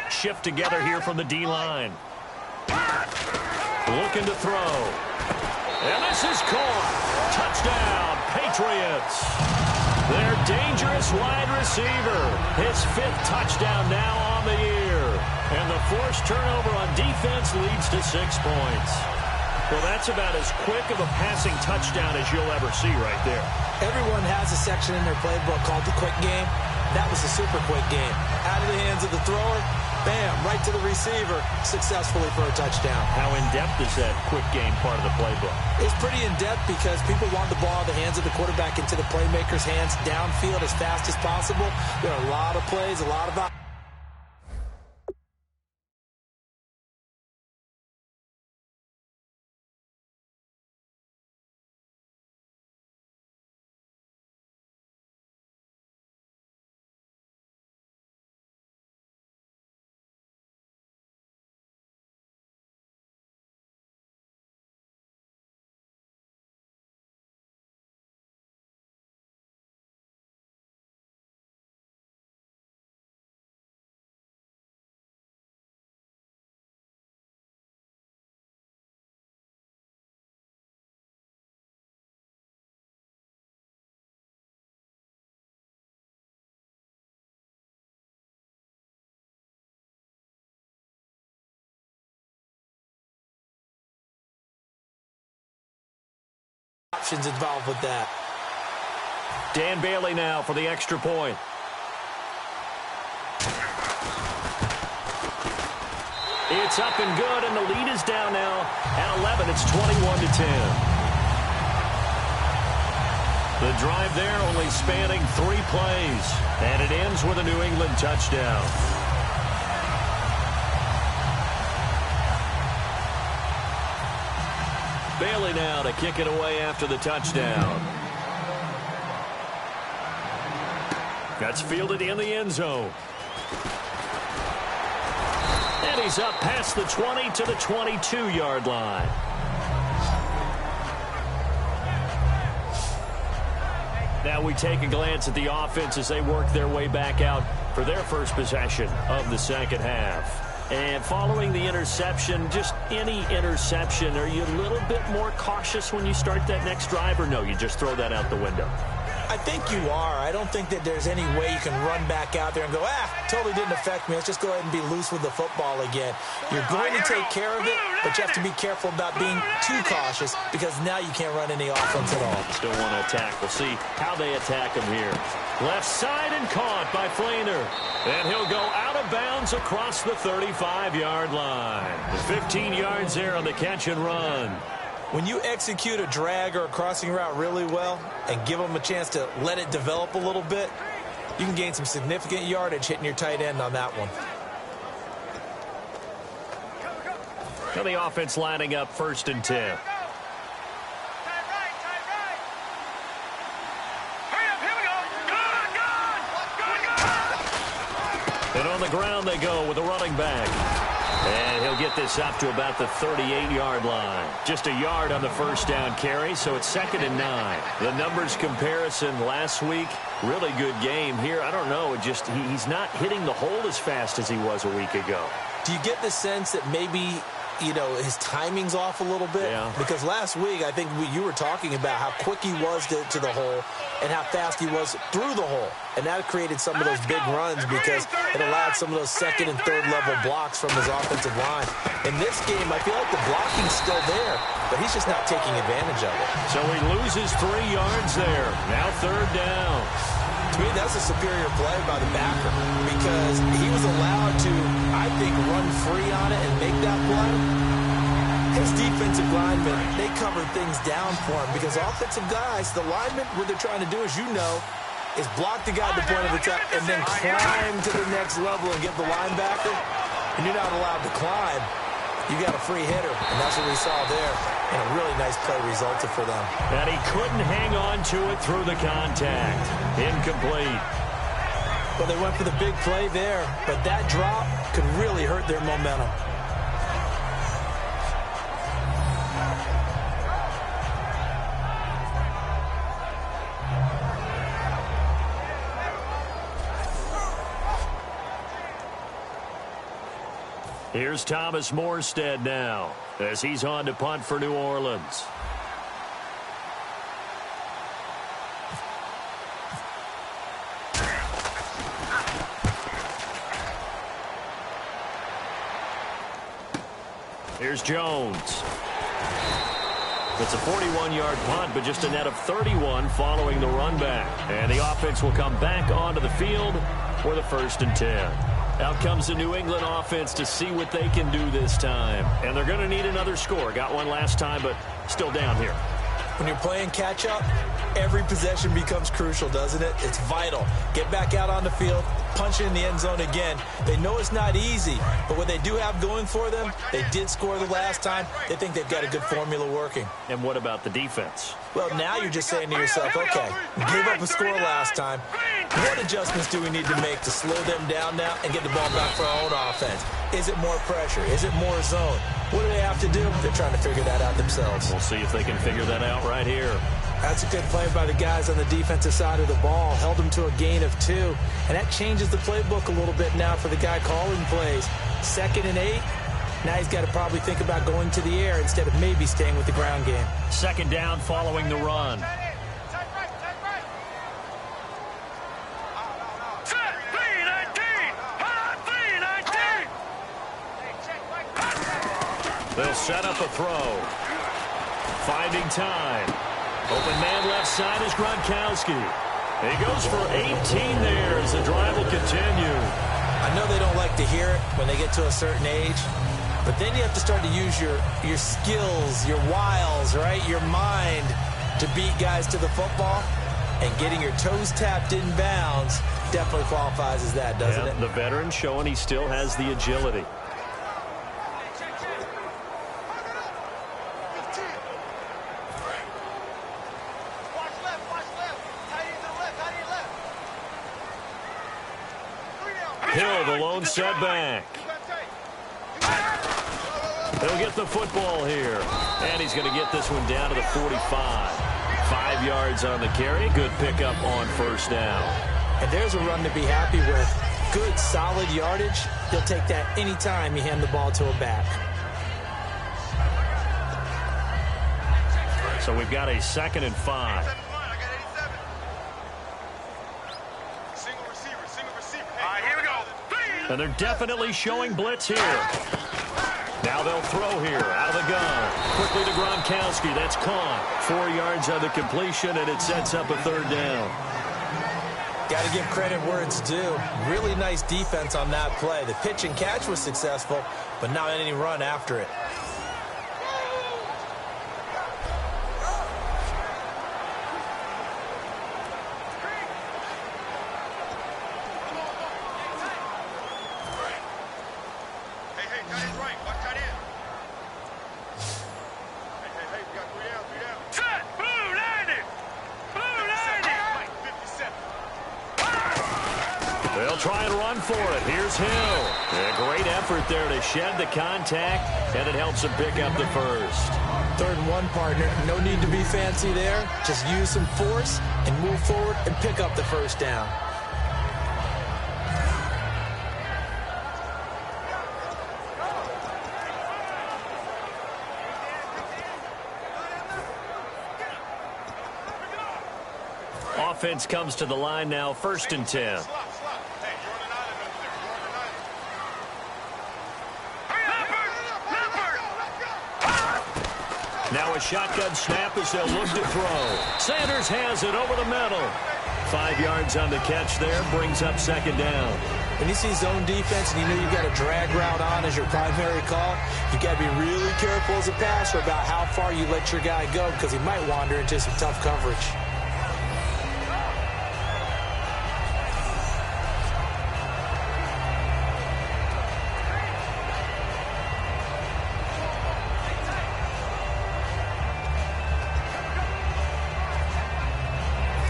Shift together here from the D-line. Looking to throw. And this is caught. Touchdown, Patriots. Their dangerous wide receiver. His 5th touchdown now on the year. And the forced turnover on defense leads to 6 points. Well, that's about as quick of a passing touchdown as you'll ever see right there. Everyone has a section in their playbook called the quick game. That was a super quick game. Out of the hands of the thrower, bam, right to the receiver, successfully for a touchdown. How in-depth is that quick game part of the playbook? It's pretty in-depth because people want the ball in the hands of the quarterback into the playmaker's hands downfield as fast as possible. There are a lot of plays, a lot of options involved with that. Dan Bailey now for the extra point. It's up and good, and the lead is down now at 11. It's 21-10. The drive there only spanning 3 plays, and it ends with a New England touchdown. Bailey now to kick it away after the touchdown. That's fielded in the end zone. And he's up past the 20 to the 22-yard line. Now we take a glance at the offense as they work their way back out for their first possession of the second half. And following the interception, just any interception, are you a little bit more cautious when you start that next drive, or no, you just throw that out the window? I think you are. I don't think that there's any way you can run back out there and go, totally didn't affect me. Let's just go ahead and be loose with the football again. You're going to take care of it, but you have to be careful about being too cautious because now you can't run any offense at all. Still want to attack. We'll see how they attack him here. Left side and caught by Flainer. And he'll go out of bounds across the 35-yard line. The 15 yards there on the catch and run. When you execute a drag or a crossing route really well and give them a chance to let it develop a little bit, you can gain some significant yardage hitting your tight end on that one. Now the offense lining up 1st and 10. And on the ground they go with a running back. And he'll get this up to about the 38-yard line. Just a yard on the first down carry, so it's 2nd and 9. The numbers comparison last week, really good game here. I don't know, he's not hitting the hole as fast as he was a week ago. Do you get the sense that maybe, his timing's off a little bit? Yeah. Because last week, I think you were talking about how quick he was to the hole and how fast he was through the hole. And that created some of those big runs because it allowed some of those 2nd and 3rd level blocks from his offensive line. In this game, I feel like the blocking's still there, but he's just not taking advantage of it. So he loses 3 yards there. Now 3rd down. To me, that's a superior play by the backer because he was allowed to, I think, run free on it and make that play. His defensive linemen, they covered things down for him because offensive guys, the linemen, what they're trying to do, as you know, is block the guy at the point of attack and then climb to the next level and get the linebacker. And you're not allowed to climb. You got a free hitter, and that's what we saw there. And a really nice play resulted for them. And he couldn't hang on to it through the contact. Incomplete. Well, they went for the big play there, but that drop could really hurt their momentum. Here's Thomas Morstead now as he's on to punt for New Orleans. Here's Jones. It's a 41-yard punt, but just a net of 31 following the run back. And the offense will come back onto the field for the 1st and 10. Out comes the New England offense to see what they can do this time. And they're going to need another score. Got one last time, but still down here. When you're playing catch-up, every possession becomes crucial, doesn't it? It's vital. Get back out on the field, punch it in the end zone again. They know it's not easy, but what they do have going for them, they did score the last time. They think they've got a good formula working. And what about the defense? Well, now you're just saying to yourself, okay, gave up a score last time. What adjustments do we need to make to slow them down now and get the ball back for our own offense? Is it more pressure? Is it more zone? What do they have to do? They're trying to figure that out themselves. We'll see if they can figure that out right here. That's a good play by the guys on the defensive side of the ball. Held them to a gain of 2. And that changes the playbook a little bit now for the guy calling plays. 2nd and 8. Now he's got to probably think about going to the air instead of maybe staying with the ground game. 2nd down following the run. They'll set up a throw. Finding time. Open man left side is Gronkowski. He goes for 18 there as the drive will continue. I know they don't like to hear it when they get to a certain age, But then you have to start to use your skills, your wiles, right? Your mind to beat guys to the football. And getting your toes tapped in bounds definitely qualifies as that, doesn't it? The veteran showing he still has the agility. Hill, the lone setback. He'll get the football here. And he's going to get this one down to the 45. 5 yards on the carry. Good pickup on first down. And there's a run to be happy with. Good, solid yardage. He'll take that anytime you hand the ball to a back. So we've got a 2nd and 5. And they're definitely showing blitz here. Now they'll throw here out of the gun. Quickly to Gronkowski. That's caught. 4 yards on the completion, and it sets up a 3rd down. Got to give credit where it's due. Really nice defense on that play. The pitch and catch was successful, but not any run after it. They'll try and run for it. Here's Hill. A great effort there to shed the contact, and it helps him pick up the first. 3rd and 1, partner. No need to be fancy there. Just use some force and move forward and pick up the first down. Offense comes to the line now, 1st and 10. Now a shotgun snap as they'll look to throw. Sanders has it over the middle. 5 yards on the catch there, brings up 2nd down. When you see zone defense and you know you've got a drag route on as your primary call, you've got to be really careful as a passer about how far you let your guy go because he might wander into some tough coverage.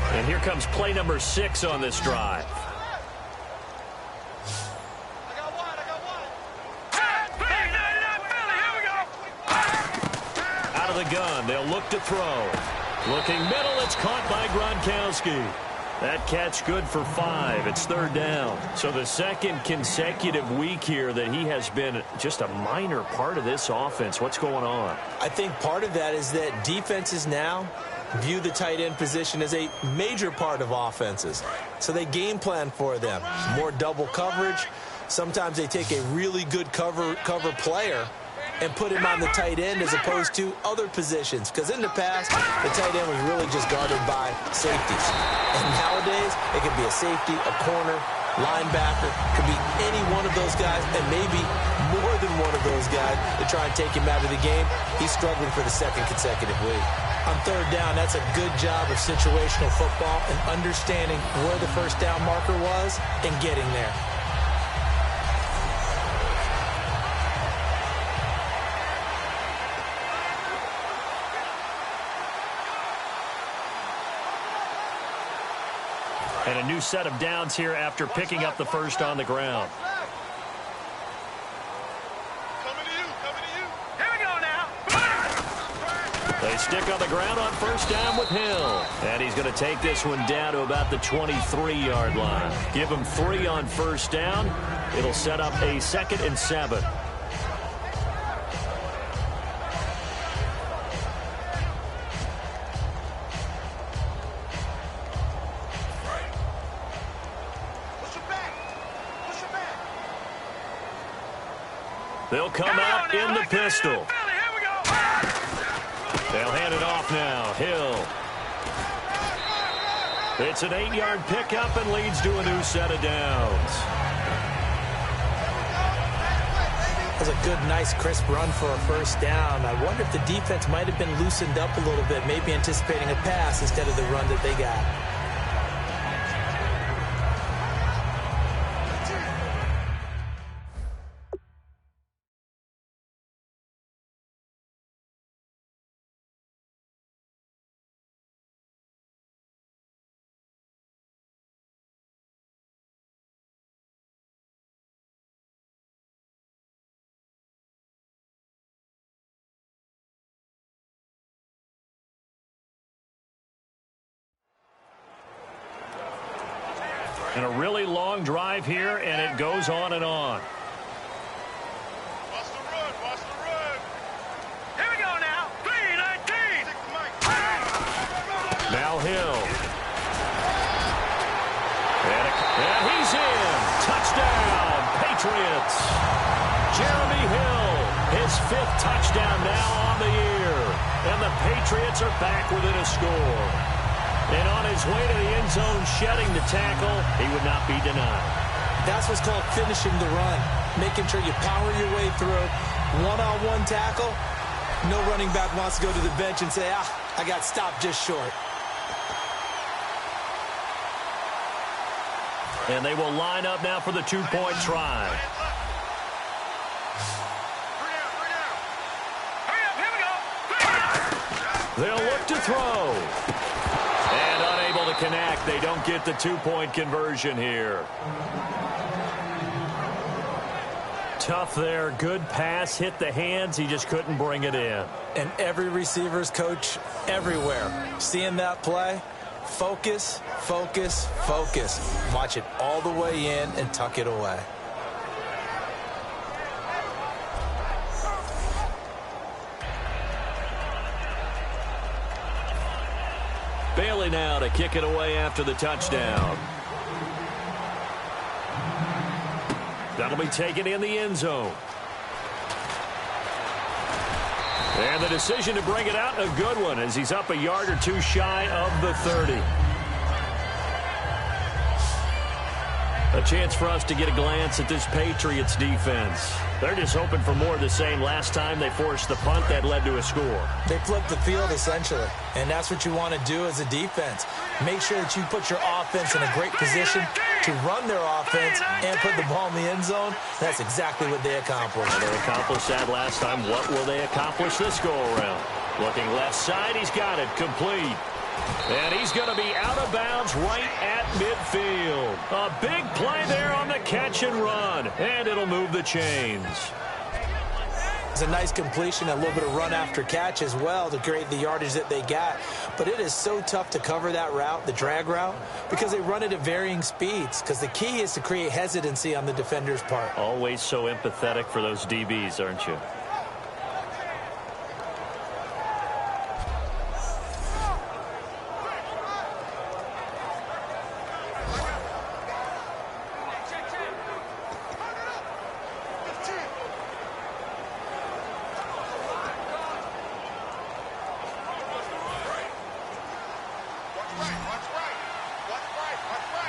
And here comes play number 6 on this drive. Out of the gun, they'll look to throw. Looking middle, it's caught by Gronkowski. That catch good for 5. It's 3rd down. So the 2nd consecutive week here that he has been just a minor part of this offense. What's going on? I think part of that is that defenses now view the tight end position as a major part of offenses. So they game plan for them. More double coverage. Sometimes they take a really good cover player and put him on the tight end as opposed to other positions. Because in the past, the tight end was really just guarded by safeties. And nowadays, it could be a safety, a corner, linebacker. Could be any one of those guys, and maybe more than one of those guys to try and take him out of the game. He's struggling for the 2nd consecutive week. On 3rd down, that's a good job of situational football and understanding where the first down marker was and getting there. And a new set of downs here after picking up the first on the ground. They stick on the ground on first down with Hill. And he's going to take this one down to about the 23-yard line. Give him 3 on first down. It'll set up a 2nd and 7. They'll come out in the pistol. They'll hand it off now. Hill. It's an 8-yard pickup and leads to a new set of downs. As was a good, nice, crisp run for a first down. I wonder if the defense might have been loosened up a little bit, maybe anticipating a pass instead of the run that they got. And a really long drive here, and it goes on and on. Watch the run. Watch the run. Here we go now. 3-19. Now Hill. And he's in. Touchdown, Patriots. Jeremy Hill, his 5th touchdown now on the year. And the Patriots are back within a score. And on his way to the end zone, shedding the tackle, he would not be denied. That's what's called finishing the run, making sure you power your way through. One-on-one tackle, no running back wants to go to the bench and say, I got stopped just short. And they will line up now for the 2-point try. They'll look to throw. And unable to connect. They don't get the 2-point conversion here. Tough there. Good pass. Hit the hands. He just couldn't bring it in. And every receiver's coach everywhere. Seeing that play, focus, focus, focus. Watch it all the way in and tuck it away. Bailey now to kick it away after the touchdown. That'll be taken in the end zone. And the decision to bring it out, a good one, as he's up a yard or two shy of the 30. A chance for us to get a glance at this Patriots defense. They're just hoping for more of the same. Last time they forced the punt, that led to a score. They flipped the field, essentially. And that's what you want to do as a defense. Make sure that you put your offense in a great position to run their offense and put the ball in the end zone. That's exactly what they accomplished. Well, they accomplished that last time. What will they accomplish this go-around? Looking left side, he's got it complete. And he's going to be out of bounds right at midfield. A big play there on the catch and run. And it'll move the chains. It's a nice completion, a little bit of run after catch as well to create the yardage that they got. But it is so tough to cover that route, the drag route, because they run it at varying speeds. Because the key is to create hesitancy on the defender's part. Always so empathetic for those DBs, aren't you?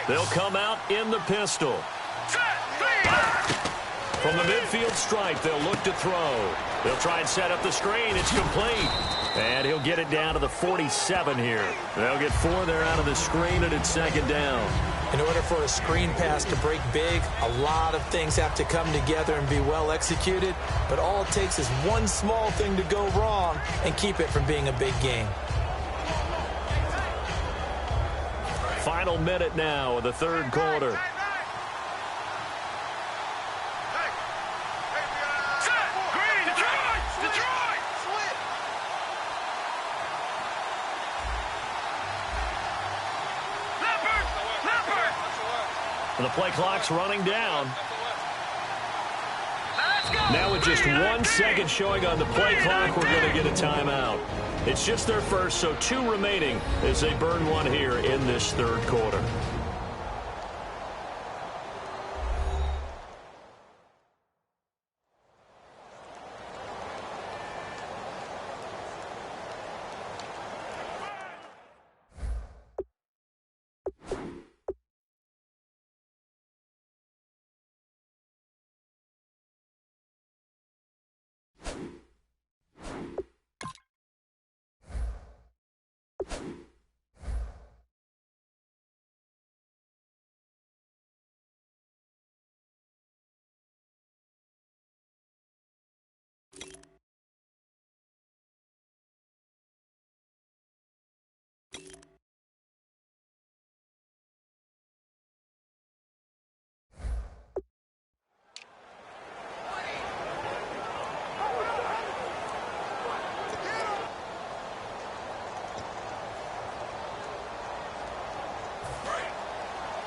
They'll come out in the pistol. From the midfield stripe, they'll look to throw. They'll try and set up the screen. It's complete. And he'll get it down to the 47 here. They'll get 4 there out of the screen, and it's second down. In order for a screen pass to break big, a lot of things have to come together and be well executed. But all it takes is one small thing to go wrong and keep it from being a big game. Final minute now of the third quarter. And the play clock's running down. Now with just 1 second showing on the play clock, we're going to get a timeout. It's just their first, so 2 remaining as they burn one here in this third quarter.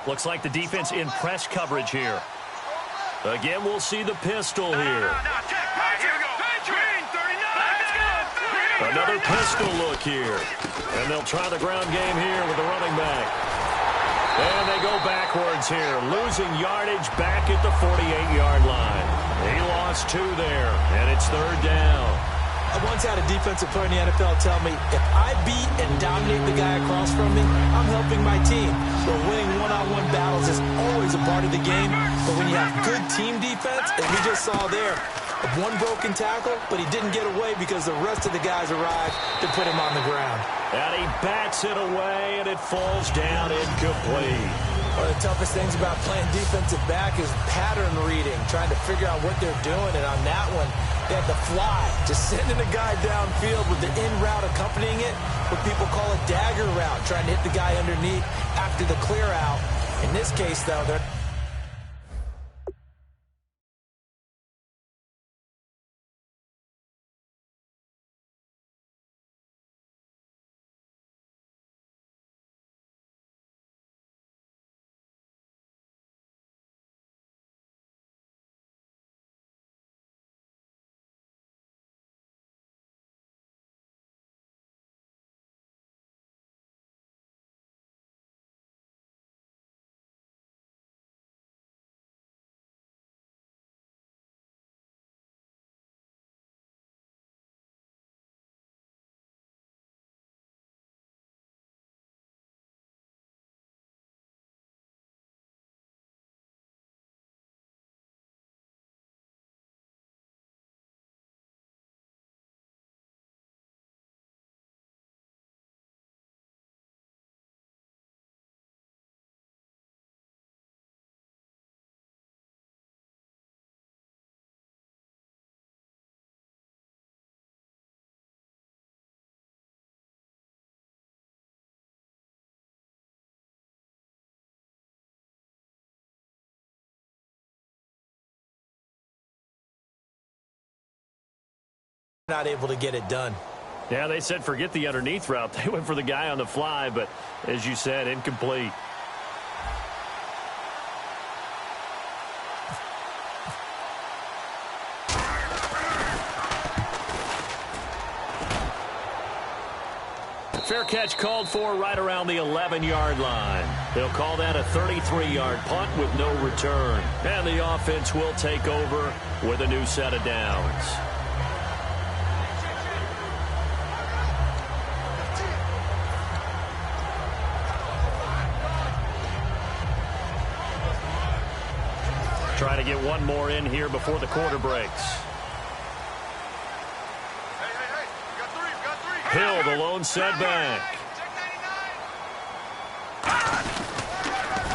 Looks like the defense in press coverage here. Again, we'll see the pistol here. Another pistol look here. And they'll try the ground game here with the running back. And they go backwards here, losing yardage back at the 48-yard line. He lost 2 there, and it's 3rd down. I once had a defensive player in the NFL tell me, if I beat and dominate the guy across from me, I'm helping my team. So winning one-on-one battles is always a part of the game. But when you have good team defense, as we just saw there, one broken tackle, but he didn't get away because the rest of the guys arrived to put him on the ground. And he bats it away, and it falls down incomplete. One of the toughest things about playing defensive back is pattern reading, trying to figure out what they're doing. And on that one, they had to fly, just sending a guy downfield with the in route accompanying it, what people call a dagger route, trying to hit the guy underneath after the clear out. In this case, though, they're not able to get it done. Yeah, they said forget the underneath route. They went for the guy on the fly, but as you said, incomplete. Fair catch called for right around the 11-yard line. They'll call that a 33-yard punt with no return. And the offense will take over with a new set of downs. Try to get one more in here before the quarter breaks. Hill, the lone setback.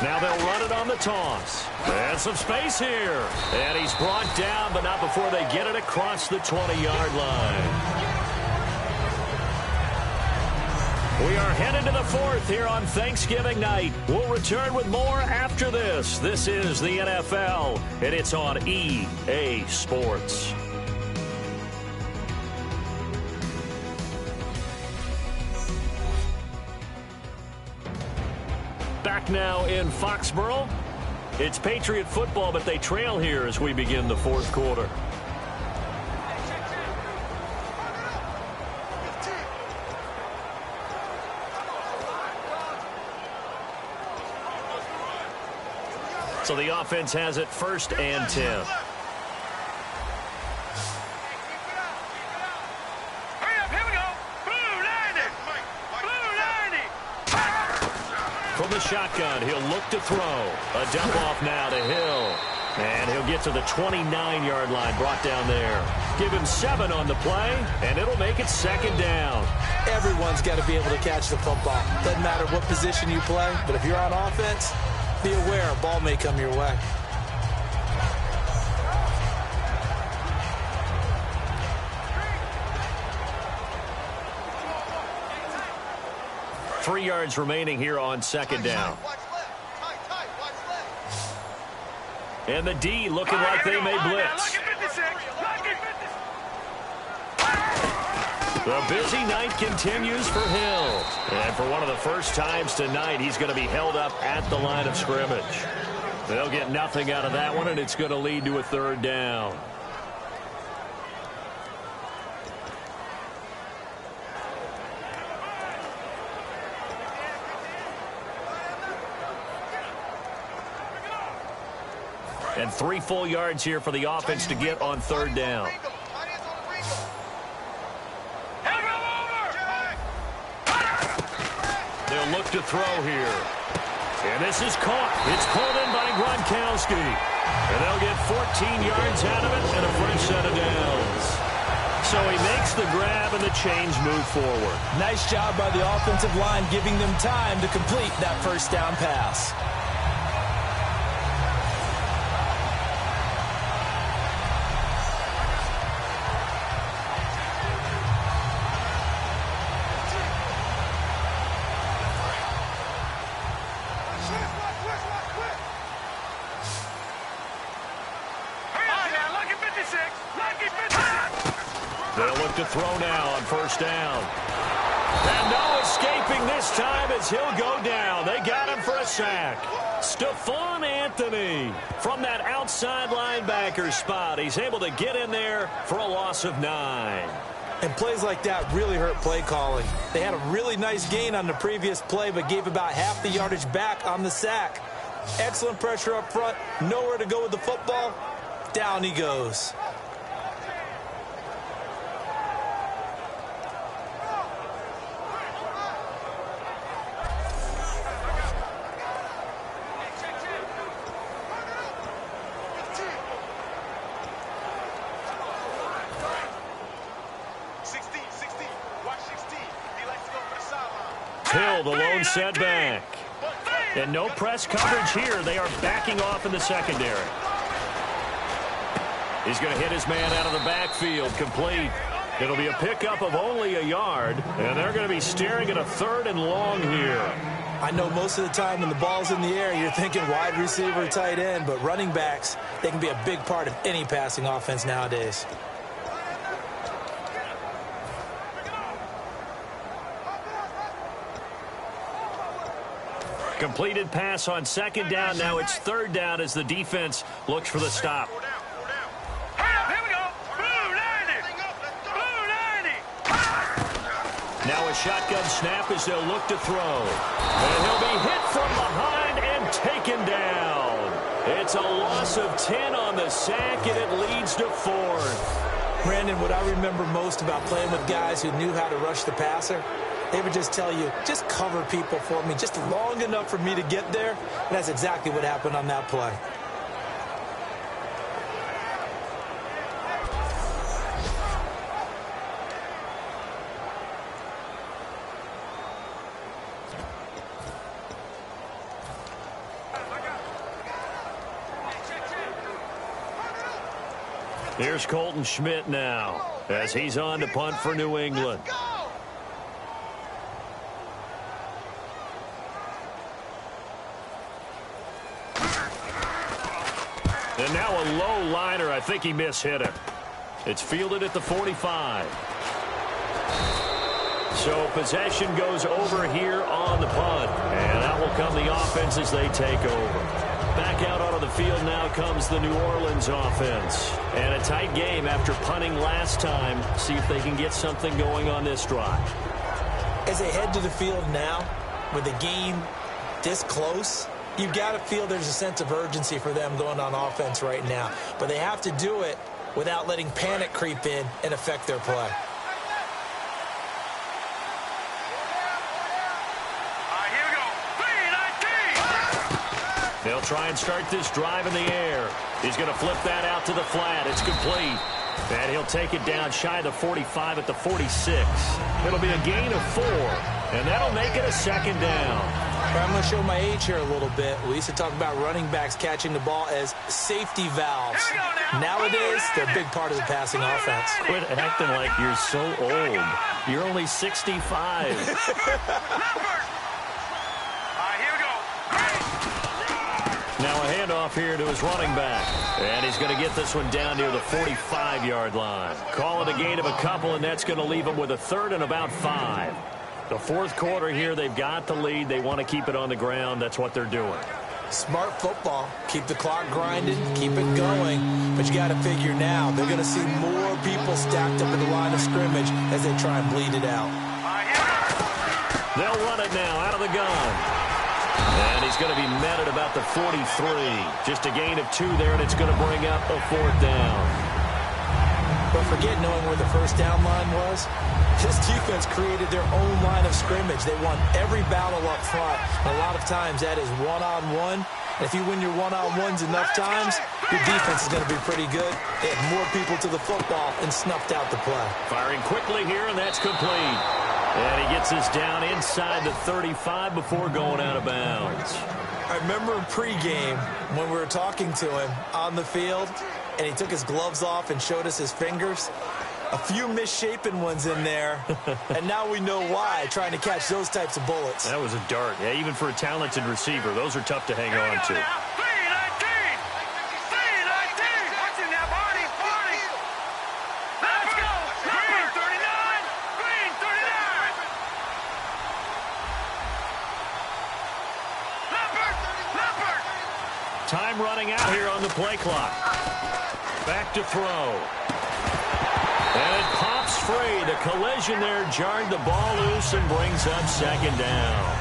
Now they'll run it on the toss. And some space here. And he's brought down, but not before they get it across the 20-yard line. We are headed to the 4th here on Thanksgiving night. We'll return with more after this. This is the NFL, and it's on EA Sports. Back now in Foxborough. It's Patriot football, but they trail here as we begin the 4th quarter. So the offense has it 1st and 10. From the shotgun, he'll look to throw. A dump off now to Hill. And he'll get to the 29-yard line, brought down there. Give him 7 on the play, and it'll make it 2nd down. Everyone's got to be able to catch the football. Doesn't matter what position you play, but if you're on offense, be aware a ball may come your way. Three yards remaining here on 2nd down. And the D looking like they may blitz. The busy night continues for Hill. And for one of the first times tonight, he's going to be held up at the line of scrimmage. They'll get nothing out of that one, and it's going to lead to a 3rd down. And 3 full yards here for the offense to get on 3rd down. They'll look to throw here. And this is caught. It's pulled in by Gronkowski. And they'll get 14 yards out of it and a fresh set of downs. So he makes the grab and the chains move forward. Nice job by the offensive line giving them time to complete that 1st down pass. They'll look to throw now on 1st down. And no escaping this time as he'll go down. They got him for a sack. Stephon Anthony from that outside linebacker spot. He's able to get in there for a loss of 9. And plays like that really hurt play calling. They had a really nice gain on the previous play, but gave about half the yardage back on the sack. Excellent pressure up front. Nowhere to go with the football. Down he goes. Hill, the lone setback. And no press coverage here. They are backing off in the secondary. He's going to hit his man out of the backfield. Complete. It'll be a pickup of only a yard. And they're going to be staring at a 3rd and long here. I know most of the time when the ball's in the air, you're thinking wide receiver, tight end. But running backs, they can be a big part of any passing offense nowadays. Completed pass on 2nd down. Now it's 3rd down as the defense looks for the stop. Now a shotgun snap as they'll look to throw. And he'll be hit from behind and taken down. It's a loss of 10 on the sack, and it leads to 4th. Brandon, what I remember most about playing with guys who knew how to rush the passer, they would just tell you, just cover people for me, just long enough for me to get there. And that's exactly what happened on that play. Here's Colton Schmidt now as he's on to punt for New England. And now a low liner. I think he mishit him. It's fielded at the 45. So possession goes over here on the punt. And out will come the offense as they take over. Back out onto the field now comes the New Orleans offense. And a tight game after punting last time. See if they can get something going on this drive. As they head to the field now, with the game this close, you've got to feel there's a sense of urgency for them going on offense right now. But they have to do it without letting panic creep in and affect their play. They'll try and start this drive in the air. He's going to flip that out to the flat. It's complete. And he'll take it down shy of the 45 at the 46. It'll be a gain of 4, and that'll make it a second down. I'm going to show my age here a little bit. We used to talk about running backs catching the ball as safety valves. Nowadays, they're a big part of the passing offense. Quit acting like you're so old. You're only 65. Now a handoff here to his running back. And he's going to get this one down near the 45-yard line. Call it a gain of a couple, and that's going to leave him with a third and about 5. The fourth quarter here, they've got the lead. They want to keep it on the ground. That's what they're doing. Smart football. Keep the clock grinding, keep it going. But you got to figure now, they're going to see more people stacked up in the line of scrimmage as they try and bleed it out. They'll run it now out of the gun. And he's going to be met at about the 43. Just a gain of 2 there, and it's going to bring up a 4th down. But forget knowing where the first down line was. This defense created their own line of scrimmage. They won every battle up front. And a lot of times that is one-on-one. And if you win your one-on-ones enough times, your defense is going to be pretty good. They had more people to the football and snuffed out the play. Firing quickly here, and that's complete. And he gets us down inside the 35 before going out of bounds. I remember in pregame when we were talking to him on the field, and he took his gloves off and showed us his fingers. A few misshapen ones in there, and now we know why, trying to catch those types of bullets. That was a dart. Yeah, even for a talented receiver, those are tough to hang on to. Time running out here on the play clock. Back to throw. And it pops free. The collision there jarred the ball loose and brings up second down.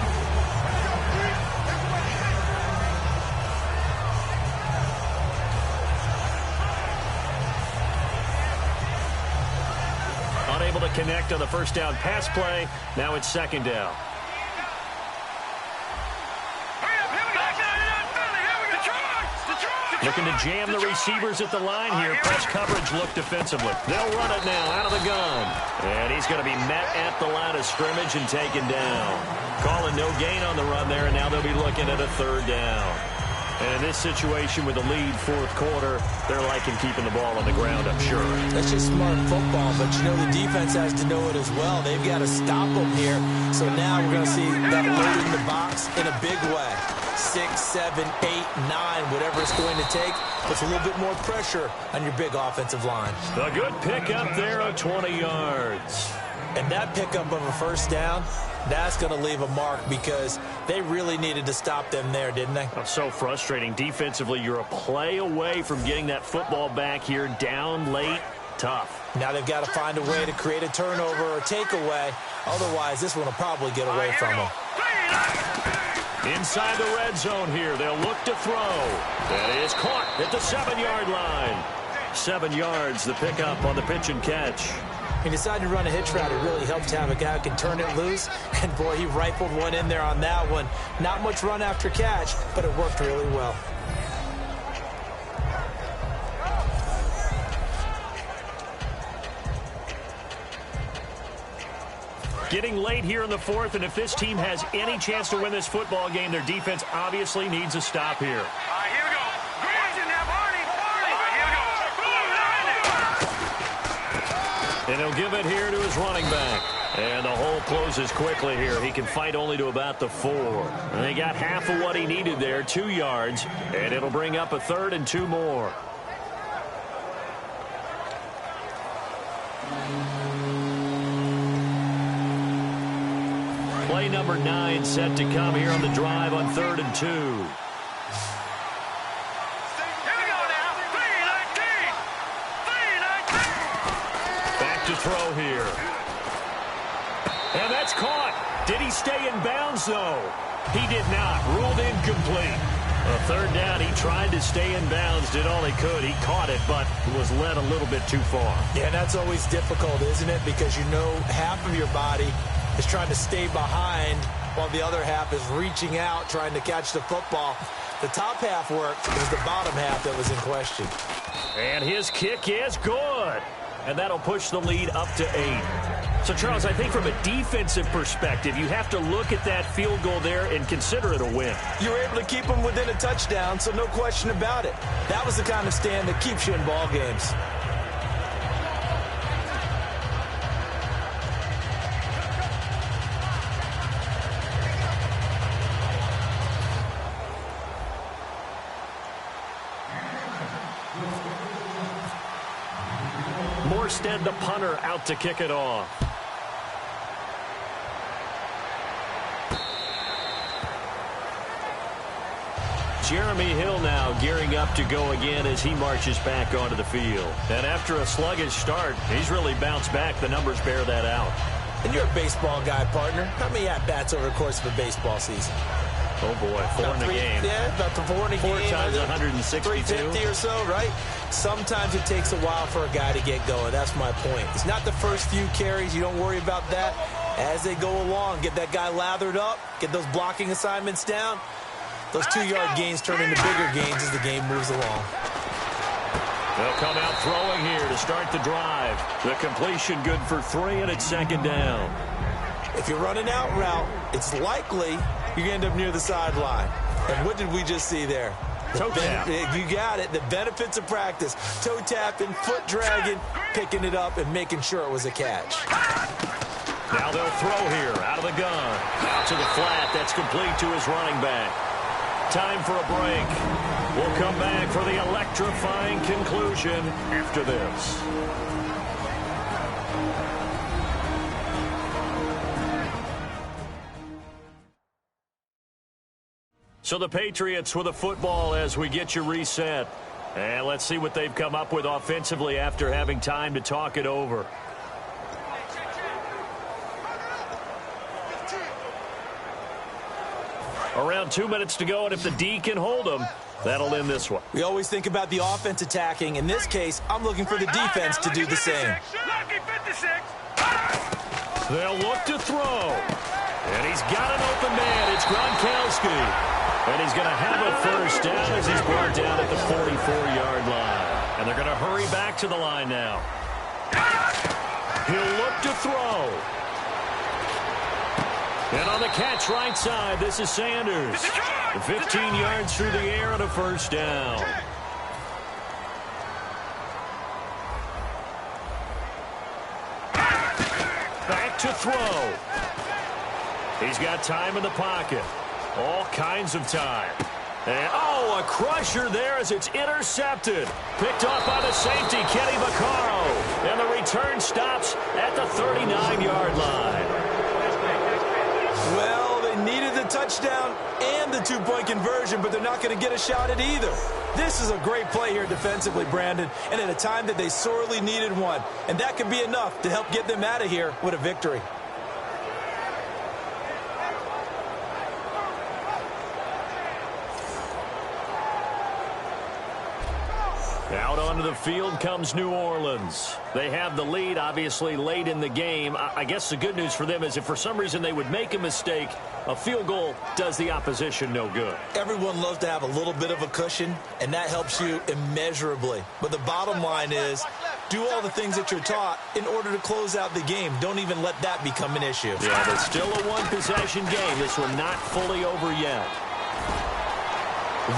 Unable to connect on the first down pass play. Now it's second down. Looking to jam the receivers at the line here. Press coverage look defensively. They'll run it now out of the gun. And he's going to be met at the line of scrimmage and taken down. Calling no gain on the run there, and now they'll be looking at a third down. And in this situation with the lead fourth quarter, they're liking keeping the ball on the ground, I'm sure. That's just smart football, but you know the defense has to know it as well. They've got to stop them here. So now we're going to see that load in the box in a big way. 6, 7, 8, 9, whatever it's going to take, puts a little bit more pressure on your big offensive line. A good pickup there of 20 yards. And that pickup of a first down, that's going to leave a mark because they really needed to stop them there, didn't they? Oh, so frustrating. Defensively, you're a play away from getting that football back here down late. Tough. Now they've got to find a way to create a turnover or takeaway. Otherwise, this one will probably get away from them. Inside the red zone here, they'll look to throw. That is caught at the 7-yard line. 7 yards, the pickup on the pitch and catch. He decided to run a hitch route. It really helped to have a guy who can turn it loose. And, boy, he rifled one in there on that one. Not much run after catch, but it worked really well. Getting late here in the fourth, and if this team has any chance to win this football game, their defense obviously needs a stop here. Here we go. Watching now, Barney. Here we go. And he'll give it here to his running back. And the hole closes quickly here. He can fight only to about the 4. And they got half of what he needed there, 2 yards. And it'll bring up a third and 2 more. Play number 9 set to come here on the drive on 3rd and 2. Here we go now. 3-19. Back to throw here. And that's caught. Did he stay in bounds, though? He did not. Ruled incomplete. A third down, he tried to stay in bounds, did all he could. He caught it, but was led a little bit too far. Yeah, that's always difficult, isn't it? Because you know half of your body is trying to stay behind while the other half is reaching out, trying to catch the football. The top half worked. It was the bottom half that was in question. And his kick is good. And that'll push the lead up to 8. So, Charles, I think from a defensive perspective, you have to look at that field goal there and consider it a win. You were able to keep them within a touchdown, so no question about it. That was the kind of stand that keeps you in ball games. Morstead, the punter, out to kick it off. Jeremy Hill now gearing up to go again as he marches back onto the field. And after a sluggish start, he's really bounced back. The numbers bear that out. And you're a baseball guy, partner. How many at-bats over the course of a baseball season? Oh, boy, 4 in a game. Yeah, about 4 in a game. 4 times 162. 350 or so, right? Sometimes it takes a while for a guy to get going. That's my point. It's not the first few carries. You don't worry about that. As they go along, get that guy lathered up, get those blocking assignments down. Those 2-yard gains turn into bigger gains as the game moves along. They'll come out throwing here to start the drive. The completion good for 3, and it's second down. If you're running out route, it's likely you're going to end up near the sideline. And what did we just see there? Toe tap. You got it. The benefits of practice. Toe tapping, foot dragging, picking it up, and making sure it was a catch. Now they'll throw here out of the gun. Out to the flat. That's complete to his running back. Time for a break. We'll come back for the electrifying conclusion after this. So the Patriots with a football as we get you reset. And let's see what they've come up with offensively after having time to talk it over. Around 2 minutes to go, and if the D can hold them, that'll end this one. We always think about the offense attacking. In this case, I'm looking for the defense to do the same. They'll look to throw. And he's got an open man. It's Gronkowski. And he's going to have a first down as he's brought down at the 44-yard line. And they're going to hurry back to the line now. He'll look to throw. And on the catch right side, this is Sanders. 15 yards through the air and a first down. Back to throw. He's got time in the pocket. All kinds of time. And, oh, a crusher there as it's intercepted. Picked off by the safety, Kenny Vaccaro. And the return stops at the 39-yard line. Well, they needed the touchdown and the two-point conversion, but they're not going to get a shot at either. This is a great play here defensively, Brandon, and at a time that they sorely needed one. And that could be enough to help get them out of here with a victory. Out onto the field comes New Orleans. They have the lead, obviously, late in the game. I guess the good news for them is if for some reason they would make a mistake, a field goal does the opposition no good. Everyone loves to have a little bit of a cushion, and that helps you immeasurably. But the bottom line is, do all the things that you're taught in order to close out the game. Don't even let that become an issue. Yeah, but still a one-possession game. This one not fully over yet.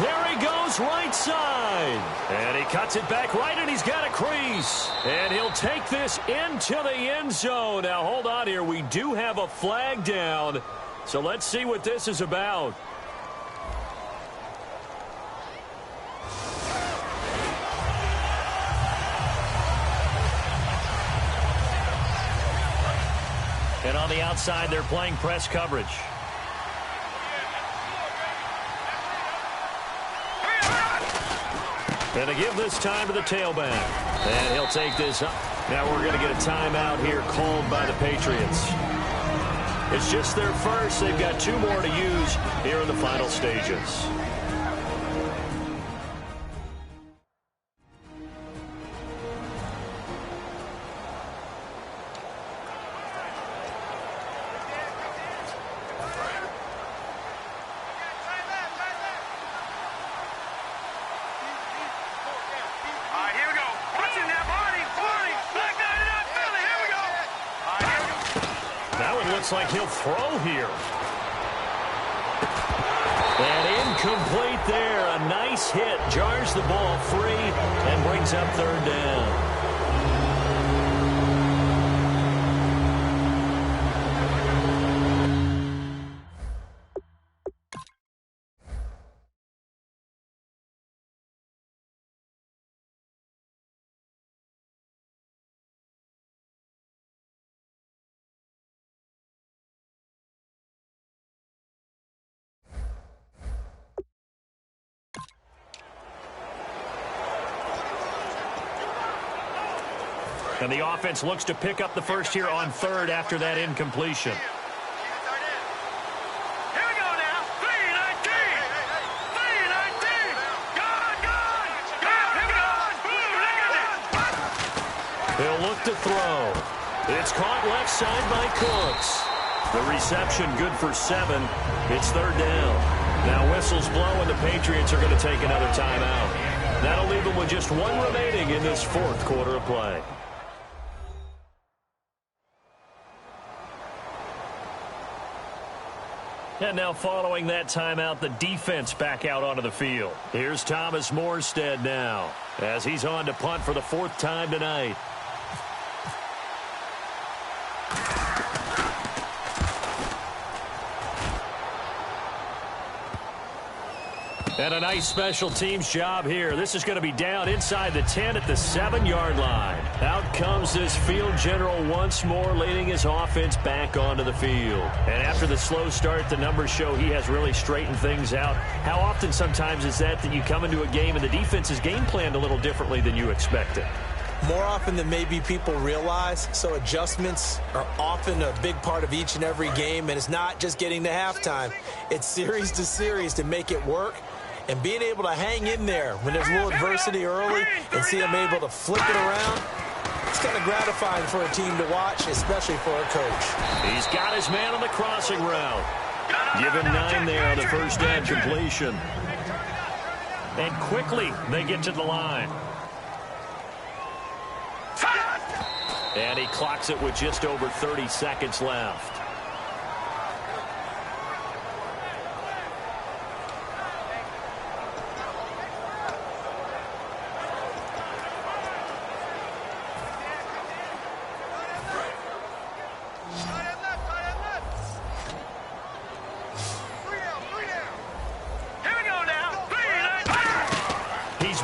There he goes, right side. And he cuts it back right, and he's got a crease. And he'll take this into the end zone. Now, hold on here. We do have a flag down. So let's see what this is about. And on the outside, they're playing press coverage. And they give this time to the tailback. And he'll take this up. Now we're going to get a timeout here called by the Patriots. It's just their first. They've got 2 more to use here in the final stages. looks like he'll throw here. And incomplete there. A nice hit. Jars the ball free and brings up third down. And the offense looks to pick up the first here on third after that incompletion. Here we go now. 3-19. 3-19. Gone. He'll look to throw. It's caught left side by Cooks. The reception good for 7. It's third down. Now whistles blow and the Patriots are going to take another timeout. That'll leave them with just 1 remaining in this fourth quarter of play. And now following that timeout, the defense back out onto the field. Here's Thomas Morstead now as he's on to punt for the 4th time tonight. And a nice special teams job here. This is going to be down inside the 10 at the 7-yard line. Out comes this field general once more, leading his offense back onto the field. And after the slow start, the numbers show he has really straightened things out. How often sometimes is that you come into a game and the defense is game planned a little differently than you expected? More often than maybe people realize, so adjustments are often a big part of each and every game, and it's not just getting to halftime. It's series to series to make it work. And being able to hang in there when there's a little adversity early and see them able to flip it around, it's kind of gratifying for a team to watch, especially for a coach. He's got his man on the crossing route. Give him 9 there on the first down completion. And quickly they get to the line. And he clocks it with just over 30 seconds left.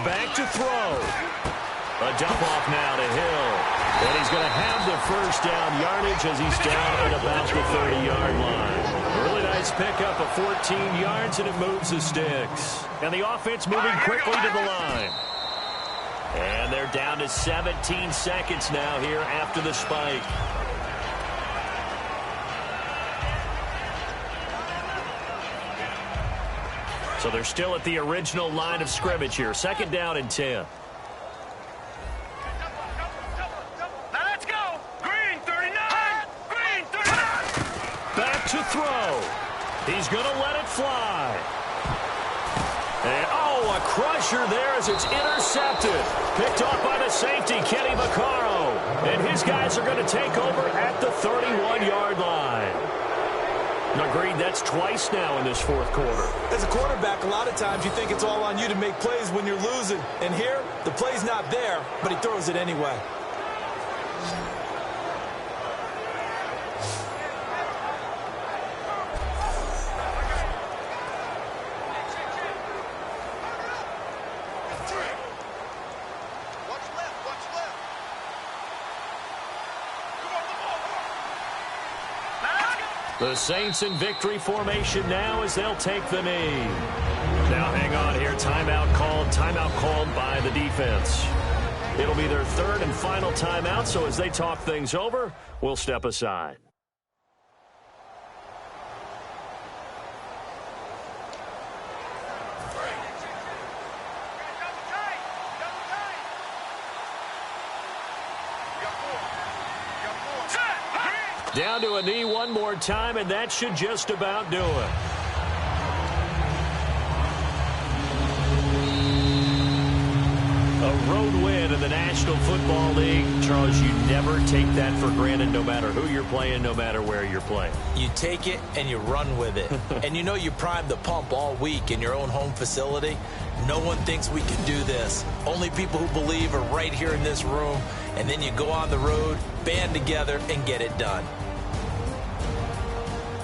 Back to throw. A dump off now to Hill. And he's going to have the first down yardage as he's down at about the 30-yard line. A really nice pickup of 14 yards, and it moves the sticks. And the offense moving quickly to the line. And they're down to 17 seconds now here after the spike. So they're still at the original line of scrimmage here. 2nd down and 10. Now let's go. Green 39. Green 39. Back to throw. He's going to let it fly. And, a crusher there as it's intercepted. Picked off by the safety, Kenny Vaccaro. And his guys are going to take over at the 31-yard line. Agreed, that's twice now in this fourth quarter. As a quarterback, a lot of times you think it's all on you to make plays when you're losing. And here, the play's not there, but he throws it anyway. The Saints in victory formation now as they'll take the knee. Now hang on here. Timeout called by the defense. It'll be their 3rd and final timeout, so as they talk things over, we'll step aside. Down to a knee one more time, and that should just about do it. A A road win in the National Football League. Charles, you never take that for granted no matter who you're playing, no matter where you're playing. You take it and you run with it. And you know you primed the pump all week in your own home facility. No one thinks we can do this. Only people who believe are right here in this room. And then you go on the road, band together, and get it done.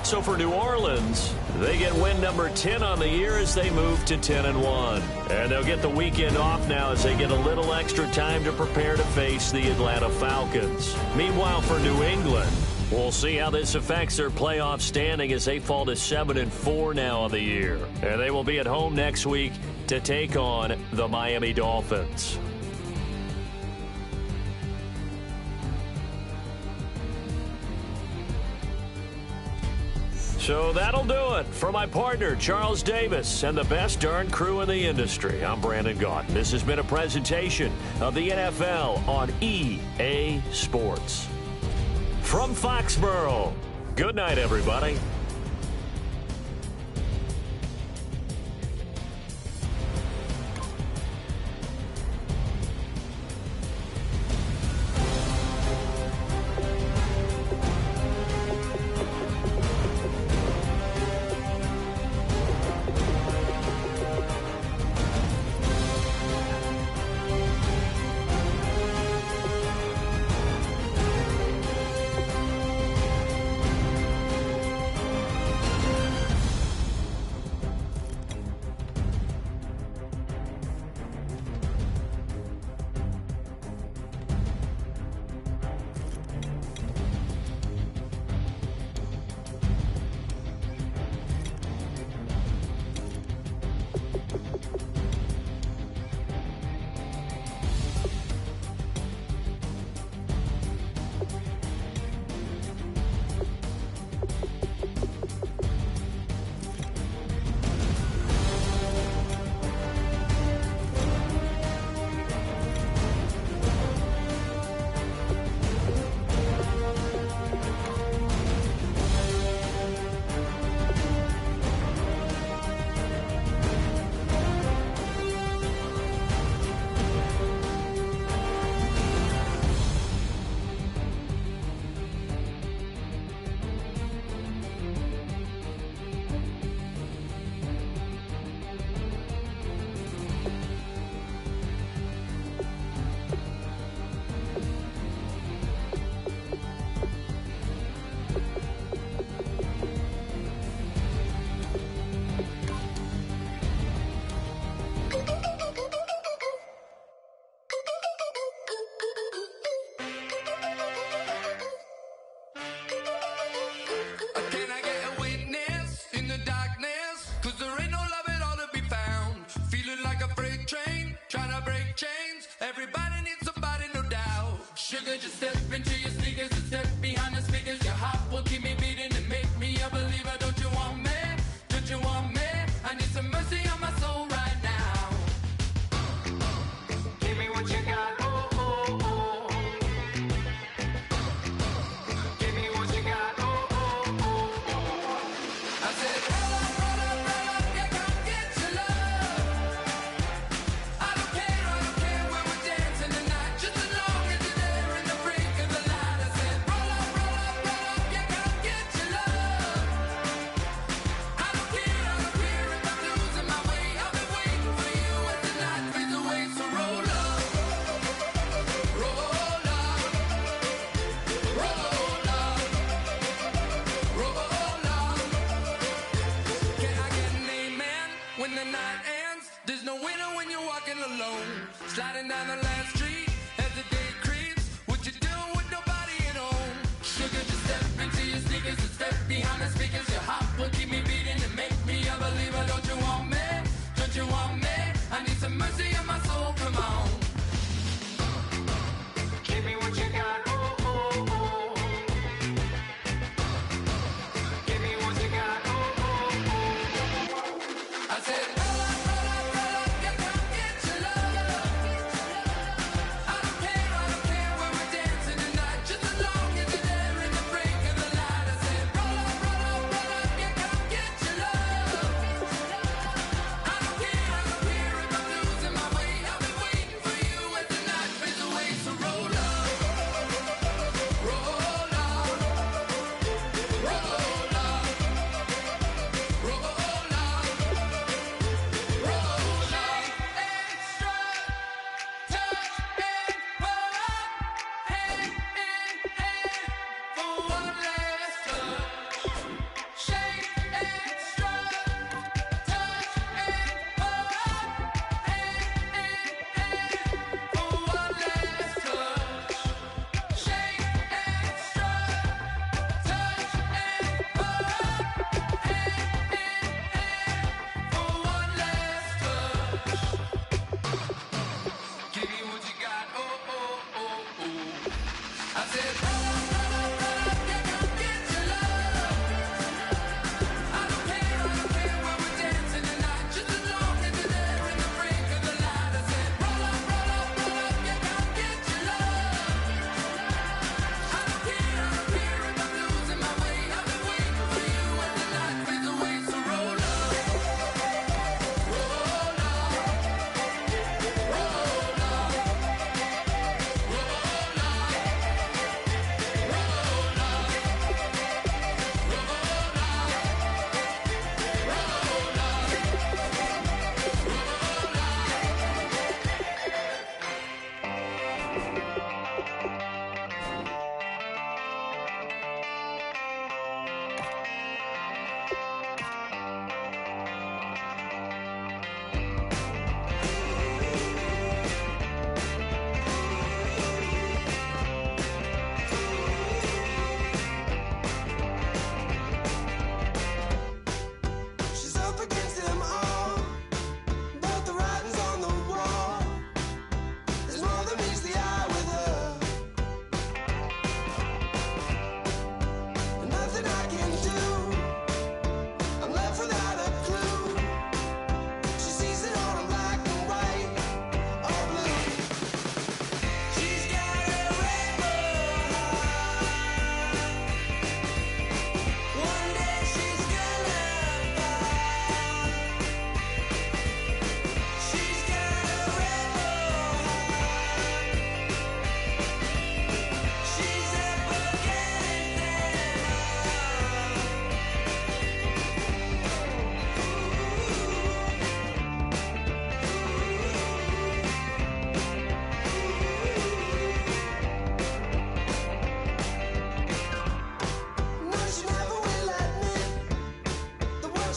So for New Orleans, they get win number 10 on the year as they move to 10-1. And they'll get the weekend off now as they get a little extra time to prepare to face the Atlanta Falcons. Meanwhile, for New England, we'll see how this affects their playoff standing as they fall to 7-4 now on the year. And they will be at home next week to take on the Miami Dolphins. So that'll do it for my partner, Charles Davis, and the best darn crew in the industry. I'm Brandon Gaudin. This has been a presentation of the NFL on EA Sports. From Foxborough, good night, everybody.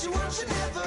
Cause you want to never